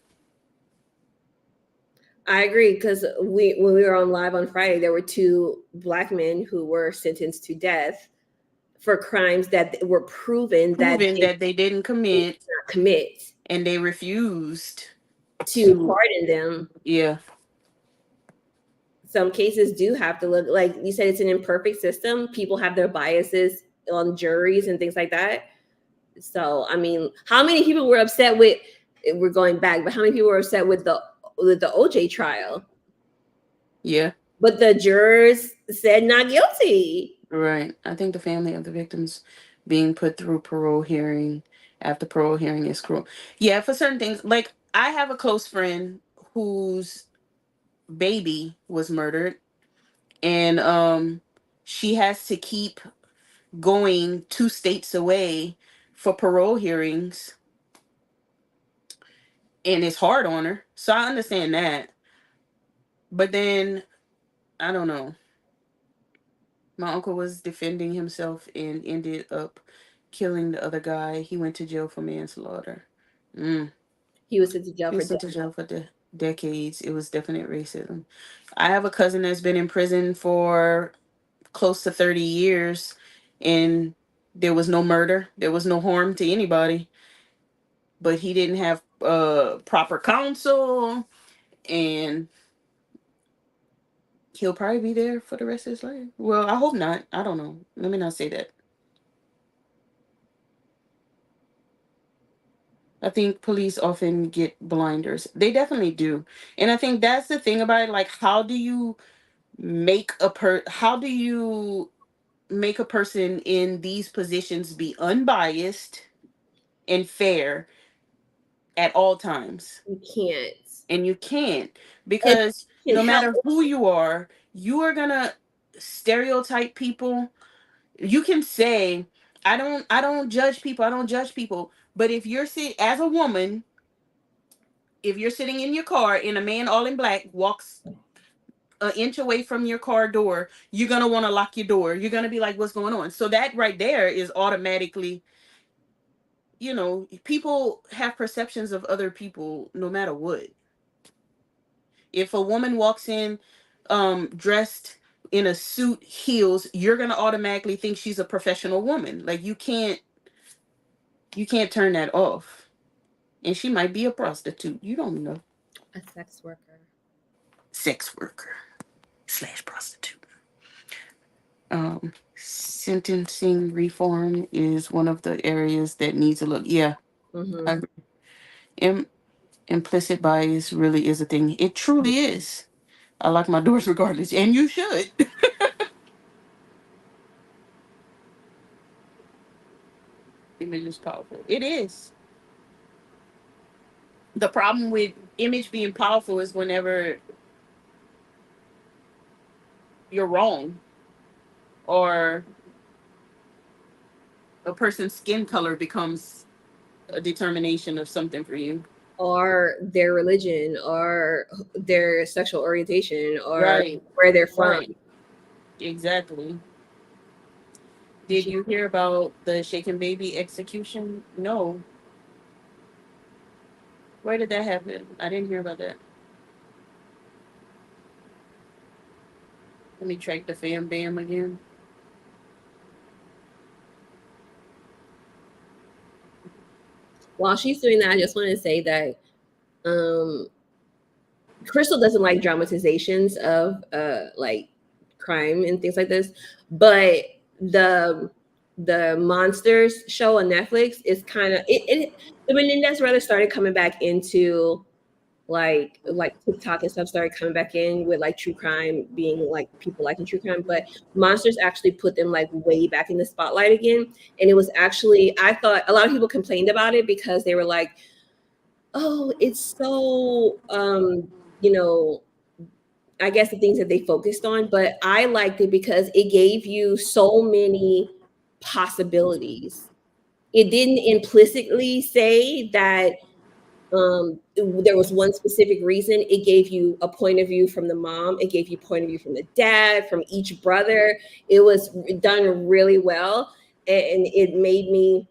I agree, because when we were on live on Friday, there were two black men who were sentenced to death for crimes that were proven that Proving they that they didn't did commit not commit, and they refused to to, pardon them. yeah. Some cases do have to look, like you said, it's an imperfect system. People have their biases on juries and things like that. So, I mean, how many people were upset with? We're going back, but how many people were upset with the OJ trial? Yeah, But the jurors said not guilty. right. I think the family of the victims being put through parole hearing after parole hearing is cruel. Yeah, for certain things. Like, I have a close friend whose baby was murdered, and she has to keep going 2 states away for parole hearings, and it's hard on her. So I understand that. But then I don't know. My uncle was defending himself and ended up killing the other guy. He went to jail for manslaughter. Mm. He was sent to jail He for was death. sent to jail for decades. It was definite racism. I have a cousin that's been in prison for close to 30 years, and there was no murder. There was no harm to anybody, but he didn't have proper counsel, and He'll probably be there for the rest of his life. Well, I hope not. I don't know. Let me not say that. I think police often get blinders. They definitely do. And I think that's the thing about it. Like, how do you make a person in these positions be unbiased and fair at all times? You can't. And you can't, And because you no can help. matter who you are gonna stereotype people. You can say, I don't judge people, I don't judge people. But if you're as a woman, if you're sitting in your car and a man all in black walks an inch away from your car door, you're gonna want to lock your door. You're gonna be like, what's going on? So that right there is automatically, people have perceptions of other people no matter what. If a woman walks in dressed in a suit, heels, you're gonna automatically think she's a professional woman. Like, you can't turn that off. And she might be a prostitute. You don't know. A sex worker. Sex worker slash prostitute. Sentencing reform is one of the areas that needs to look. Yeah, I Mm-hmm. agree. Im- Implicit bias really is a thing. It truly is. I lock my doors regardless, and you should. Image is powerful. It is. The problem with image being powerful is whenever you're wrong, or a person's skin color becomes a determination of something for you. Or their religion, or their sexual orientation, or Right. where they're from. Right. Exactly. Did you hear about the shaken baby execution? No. Where did that happen? I didn't hear about that. Let me track the fam bam again. While she's doing that, I just want to say that um, Crystal doesn't like dramatizations of like crime and things like this, but the the monsters show on Netflix is kind of the Menendez rather started coming back into like TikTok and stuff started coming back in with like true crime being like people liking true crime, but monsters actually put them like way back in the spotlight again. And it was actually, I thought a lot of people complained about it because they were like, oh, it's so you know, I guess the things that they focused on, but I liked it because it gave you so many possibilities. It didn't implicitly say that there was one specific reason. It gave you a point of view from the mom, it gave you point of view from the dad, from each brother. It was done really well, and it made me,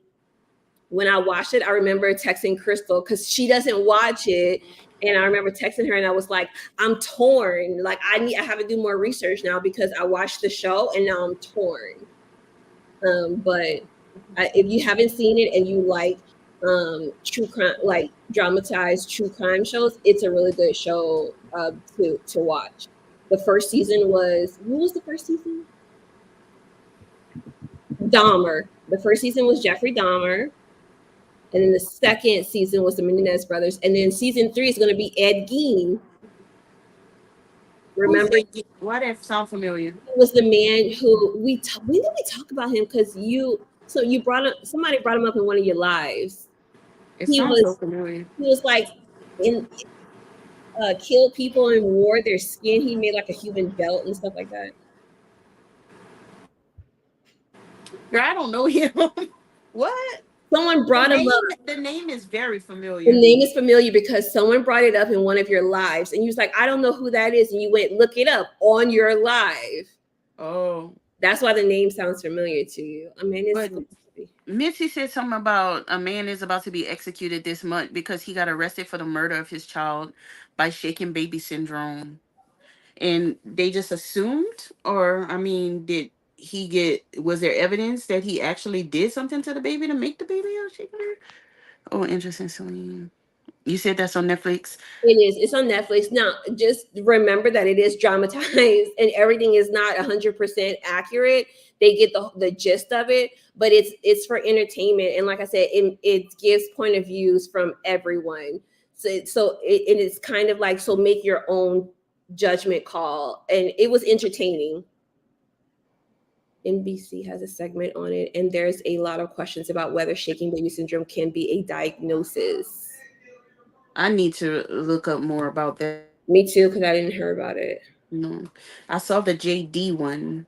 when I watched it, I remember texting Crystal because she doesn't watch it. And I remember texting her and I was like, I'm torn. Like I have to do more research now because I watched the show and now I'm torn. But if you haven't seen it and you like true crime, like dramatized true crime shows, it's a really good show to watch. The first season was, who was the first season? Dahmer. The first season was Jeffrey Dahmer. And then the second season was the Menendez brothers. And then season 3 is going to be Ed Gein. Who's Remember, it? Why that sound familiar? he was the man who when did we talk about him? Because you brought up, somebody brought him up in one of your lives. It He sounds so was familiar. he was like in killed people and wore their skin. He made like a human belt and stuff like that. Girl, I don't know him. What? Someone The brought him up. name. The name is very The familiar. name is familiar because someone brought it up in one of your lives, and you was like, I don't know who that is, and you went look it up on your live. Oh, That's why the name sounds familiar to you. I mean, it's but Mitzi said something about a man is about to be executed this month because he got arrested for the murder of his child by shaken baby syndrome. And they just assumed, or I mean, was there evidence that he actually did something to the baby to make the baby a shaken baby? Oh, interesting. So, You said that's on Netflix. It is. It's on Netflix. Now, just remember that it is dramatized and everything is not 100% accurate. They get the gist of it, but it's for entertainment. And like I said, it gives point of views from everyone. And it's kind of like, so make your own judgment call. And it was entertaining. NBC has a segment on it, and there's a lot of questions about whether shaking baby syndrome can be a diagnosis. I need to look up more about that. Me too, because I didn't hear about it. No, I saw the JD one.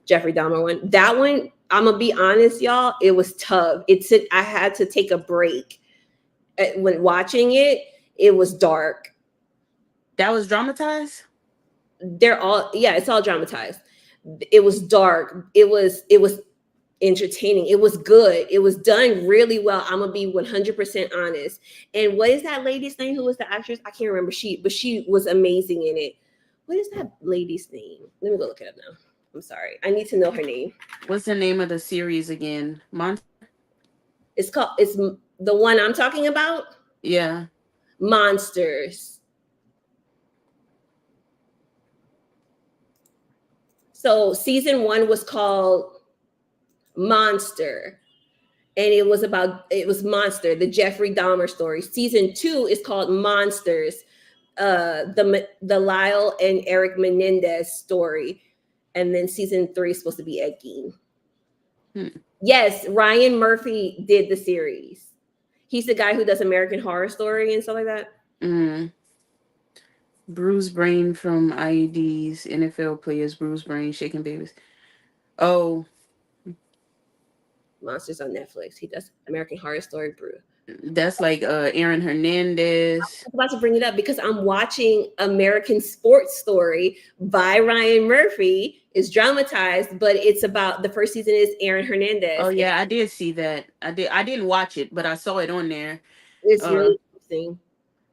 Jeffrey Dahmer one. That one, I'm gonna be honest, y'all. It was tough. I had to take a break when watching it. It was dark. That was dramatized. It's all dramatized. It was dark. It was entertaining. It was good. It was done really well. I'm gonna be 100% honest. And what is that lady's name? Who was the actress? I can't remember. She was amazing in it. What is that lady's name? Let me go look it up now. I'm sorry. I need to know her name. What's the name of the series again? It's the one I'm talking about. Yeah. Monsters. So season 1 was called Monster, and it was Monster, the Jeffrey Dahmer story. Season 2 is called Monsters, the Lyle and Eric Menendez story, and then season 3 is supposed to be Ed Gein. Yes, Ryan Murphy did the series. He's the guy who does American Horror Story and stuff like that. Bruce Brain from IEDs. NFL players. Bruce Brain shaking babies. Oh, Monsters on Netflix. He does American Horror Story. that's like Aaron Hernandez. I'm about to bring it up because I'm watching American Sports Story by Ryan Murphy. It's dramatized, but it's about, the first season is Aaron Hernandez. Oh yeah, I did see that. I didn't watch it, but I saw it on there. It's really interesting.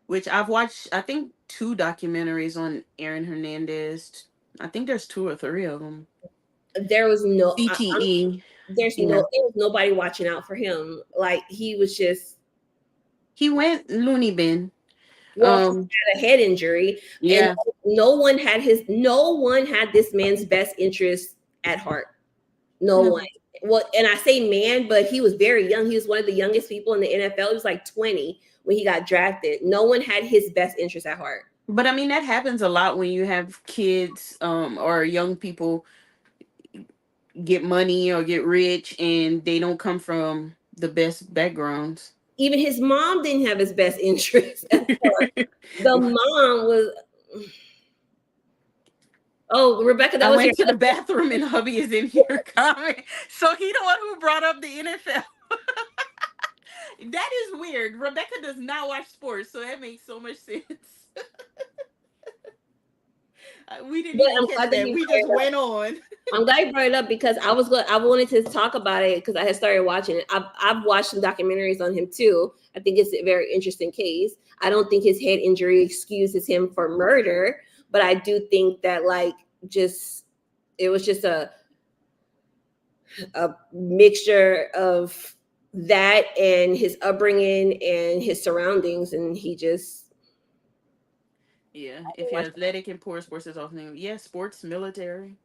Which I've watched, I think 2 documentaries on Aaron Hernandez. I think there's 2 or 3 of them. There was no CTE. there was nobody watching out for him. Like, he was just, he went loony bin. He had a head injury. Yeah. And no one had this man's best interest at heart. No one. Well, and I say man, but he was very young. He was one of the youngest people in the NFL. He was like 20 when he got drafted. No one had his best interest at heart. But I mean, that happens a lot when you have kids or young people get money or get rich and they don't come from the best backgrounds. Even his mom didn't have his best interest at heart. The mom was... Oh, Rebecca, I went to the bathroom and hubby is in here comment. So he the one who brought up the NFL. That is weird. Rebecca does not watch sports, so that makes so much sense. We didn't even catch that. We just went on. I'm glad you brought it up because I wanted to talk about it because I had started watching it. I've watched some documentaries on him too. I think it's a very interesting case. I don't think his head injury excuses him for murder, but I do think that it was just a mixture of that and his upbringing and his surroundings, and he just... Yeah, if you're athletic and poor, sports is often... Yeah, sports, military.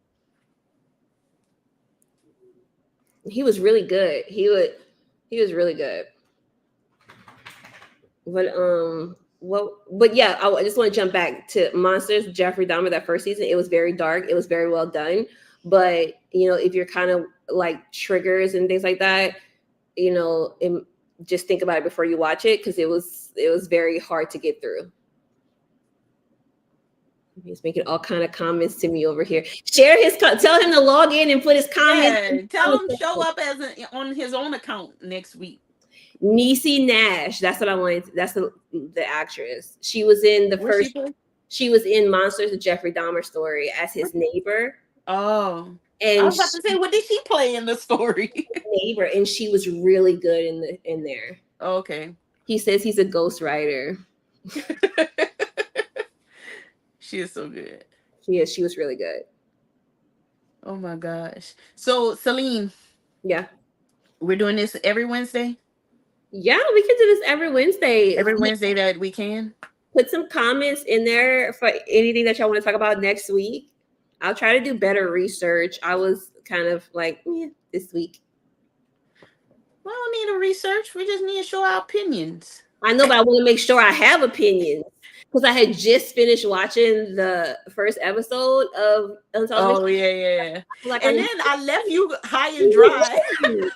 He was really good. He was really good. But yeah, I just want to jump back to Monsters, Jeffrey Dahmer, that first season. It was very dark. It was very well done. But, if you're kind of like triggers and things like that, just think about it before you watch it, because it was very hard to get through. He's making all kind of comments to me over here. Tell him to log in and put his comments. Yeah, tell him show up on his own account next week. Niecy Nash, that's what I wanted. That's the actress. She was in she was in Monsters, the Jeffrey Dahmer story, as his neighbor. Oh, and I was about to say, what did she play in the story? Neighbor, and she was really good in there. Oh, okay. He says he's a ghostwriter. She is so good. She was really good. Oh my gosh. So Celine. Yeah. We're doing this every Wednesday? Yeah, we can do this every Wednesday. Every Wednesday that we can. Put some comments in there for anything that y'all want to talk about next week. I'll try to do better research. I was kind of like, this week. We don't need a research. We just need to show our opinions. I know, but I want to make sure I have opinions because I had just finished watching the first episode of Unsolved Oh Mysteries. yeah, yeah. Like, And then I left you high and dry. I had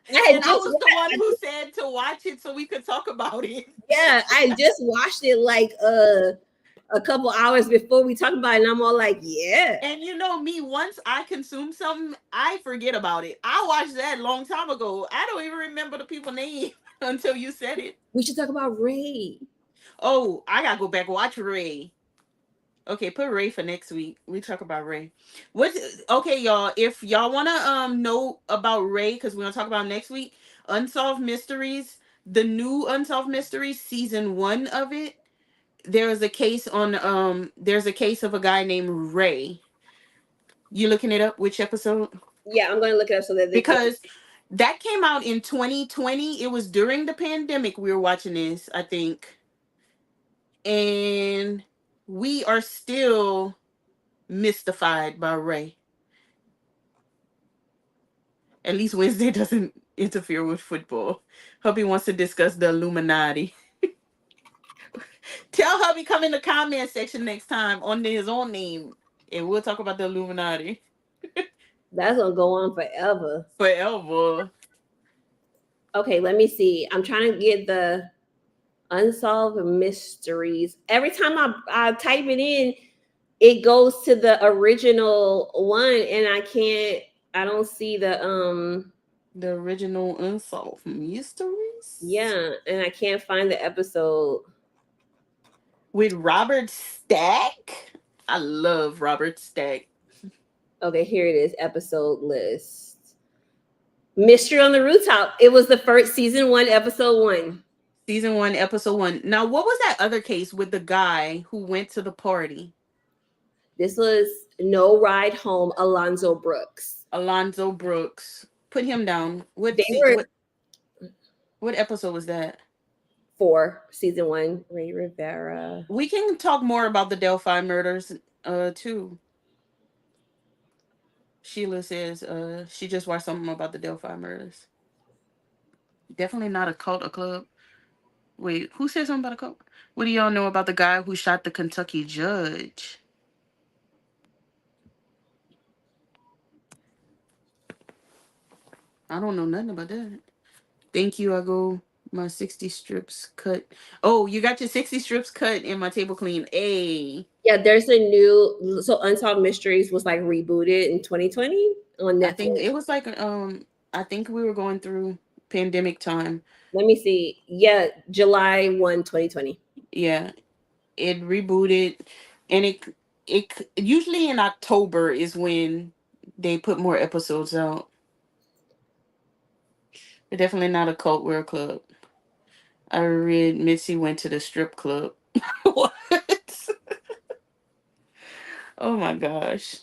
And I just was the one who said to watch it so we could talk about it. yeah, I just watched it like a couple hours before we talked about it, and I'm all like, yeah. And you know me, once I consume something, I forget about it. I watched that a long time ago. I don't even remember the people name until you said it. We should talk about Ray. Oh, I gotta go back and watch Ray. Okay, put Ray for next week. We talk about Ray. What? Okay, y'all. If y'all wanna know about Ray, because we're gonna talk about next week, Unsolved Mysteries, the new Unsolved Mysteries, season 1 of it. There's a case on There's a case of a guy named Ray. You looking it up? Which episode? Yeah, I'm going to look it up so that they can. Because that came out in 2020. It was during the pandemic we were watching this, I think. And we are still mystified by Ray. At least Wednesday doesn't interfere with football. Hubby wants to discuss the Illuminati. Tell Hubby come in the comment section next time on his own name, and we'll talk about the Illuminati That's going to go on forever. forever. Okay, let me see. I'm trying to get the Unsolved Mysteries. Every time I type it in, it goes to the original one, and I don't see The original Unsolved Mysteries. yeah, and I can't find the episode. With Robert Stack. I love Robert Stack. Okay, here it is, episode list. Mystery on the Rooftop. It was the first season 1, episode 1. Season 1, episode 1. Now, what was that other case with the guy who went to the party? This was No Ride Home, Alonzo Brooks. Alonzo Brooks. Put him down. They were What episode was that? 4, season 1. Ray Rivera. We can talk more about the Delphi murders too. Sheila says she just watched something about the Delphi murders. Definitely not a cult or club. Wait, who said something about a cult? What do y'all know about the guy who shot the Kentucky judge? I don't know nothing about that. Thank you. I go my 60 strips cut. Oh, you got your 60 strips cut in my table clean. A. Yeah, there's a new Unsolved Mysteries was like rebooted in 2020 on Netflix. I think it was like I think we were going through pandemic time. Let me see. Yeah, July 1, 2020. Yeah. It rebooted, and it usually in October is when they put more episodes out. They're definitely not a cult, we're a club. I read Mitzi went to the strip club. What? Oh my gosh.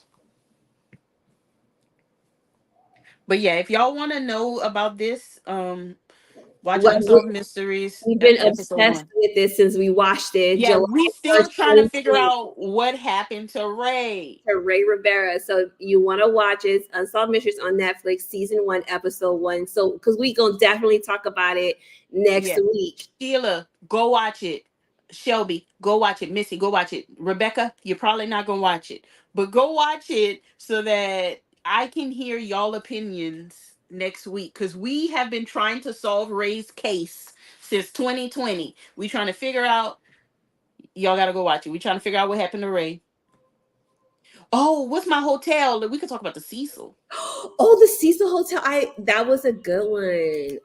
But yeah, if y'all want to know about this, watch Unsolved Mysteries We've been episode obsessed 1. with this since we watched it. Yeah, July we still 1st, trying to figure 2020. out what happened to Ray. To Ray Rivera. So you want to watch it? Unsolved Mysteries on Netflix, season 1, episode 1. So because we gonna definitely talk about it next week. Sheila, go watch it. Shelby, go watch it. Missy, go watch it. Rebecca, you're probably not gonna watch it, but go watch it so that I can hear y'all opinions next week, because we have been trying to solve Ray's case since 2020. We trying to figure out. Y'all gotta go watch it. We trying to figure out what happened to Ray. Oh, what's my hotel? We could talk about the Cecil. Oh, the Cecil Hotel. That was a good one.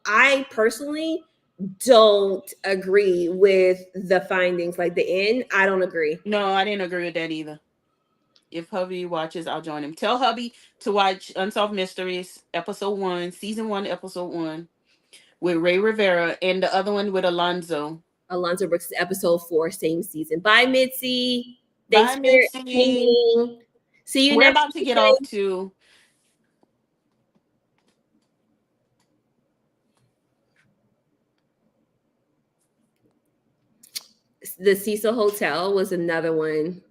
I personally don't agree with the findings. Like the end, I don't agree. No, I didn't agree with that either. If hubby watches, I'll join him. Tell hubby to watch Unsolved Mysteries, episode 1, season 1, episode 1, with Ray Rivera, and the other one with Alonzo. Alonzo Brooks, episode 4, same season. Bye, Mitzi. Thanks Bye, for Mitzi. hanging. See you We're next about to get week. off too. The Cecil Hotel was another one.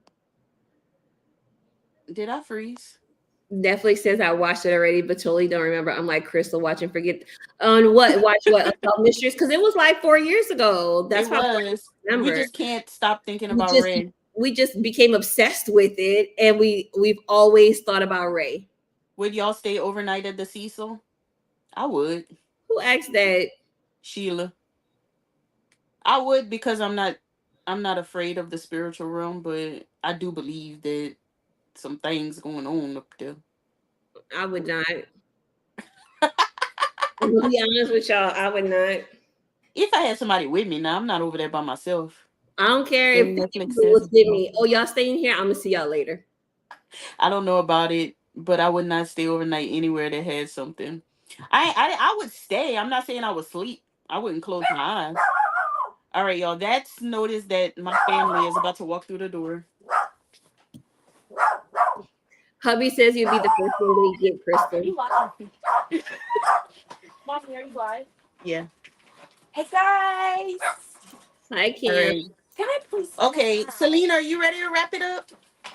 Did I freeze? Netflix says I watched it already, but totally don't remember. I'm like Crystal, watch and forget. On what? Watch what? Unsolved Mysteries? Because it was like 4 years ago. That's It probably why I was. We remember. just can't stop thinking We about just Ray. we just became obsessed with it, and we've always thought about Ray. Would y'all stay overnight at the Cecil? I would. Who asked that? Sheila. I would because I'm not afraid of the spiritual realm, but I do believe that some things going on up there. I would not. I'm gonna be honest with y'all. I would not. If I had somebody with me, now I'm not over there by myself. I don't care if Then 50 Netflix people says was with me. Oh, y'all staying here? I'm gonna see y'all later. I don't know about it, but I would not stay overnight anywhere that had something. I would stay. I'm not saying I would sleep. I wouldn't close my eyes. All right, y'all. That's notice that my family is about to walk through the door. Hubby says you'll be the first one to get Crystal. Mommy, are you live? Yeah. Hey guys. Hi, All Kim. right. Can I please? Okay, Selena, are you ready to wrap it up?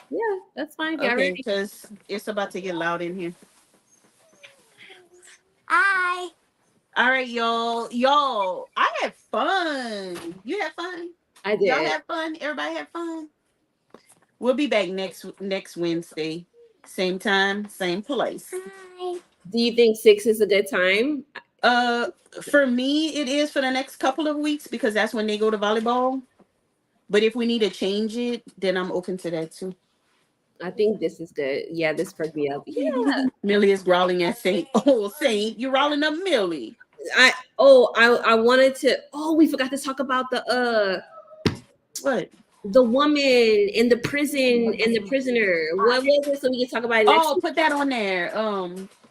Yeah, that's fine. Y'all Okay, ready? because it's about to get loud in here. Hi. All right, y'all. Y'all, I had fun. You had fun? I Y'all did. had fun? Everybody had fun? We'll be back next Wednesday. Same time, same place. Hi. Do you think 6 is a good time? Uh for me it is for the next couple of weeks because that's when they go to volleyball. But if we need to change it, then I'm open to that too. I think this is good. Yeah, this perked me up. Yeah. Millie is growling at Saint. Oh, Saint, you're rolling up Millie. I wanted to. Oh, we forgot to talk about What? the woman in the prison and the prisoner. What was it? So we can talk about it next Oh, week. put that on there.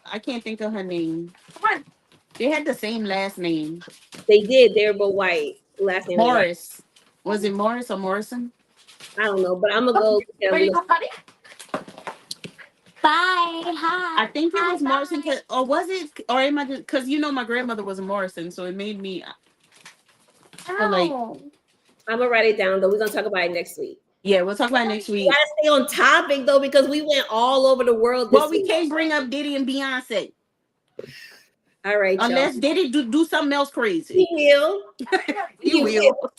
I can't think of her name. Come on. They had the same last name. They did. They were both white. Last name was white. Morris. Was it Morris or Morrison? I don't know, but I'm gonna go. Where you go, honey? Bye. Hi. I think it was Morrison, or was it? Or am I just because my grandmother was a Morrison, so it made me feel like. I'm gonna write it down though. We're gonna talk about it next week. Yeah, we'll talk about it next We week. gotta stay on topic though, because we went all over the world this Well, we week. can't bring up Diddy and Beyonce All right, unless y'all. Diddy do something else crazy. He will. He He will. will.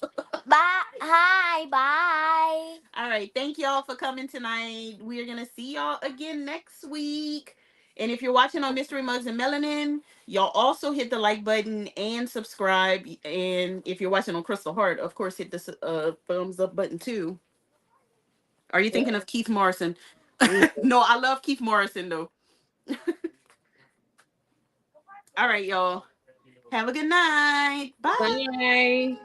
Bye. Hi. Bye. All right. Thank y'all for coming tonight. We are gonna see y'all again next week. And if you're watching on Mystery Mugs and Melanin, y'all also hit the like button and subscribe. And if you're watching on Crystal Heart, of course, hit the thumbs up button too. Are you thinking of Keith Morrison? No, I love Keith Morrison though. All right, y'all. Have a good night. Bye. Bye.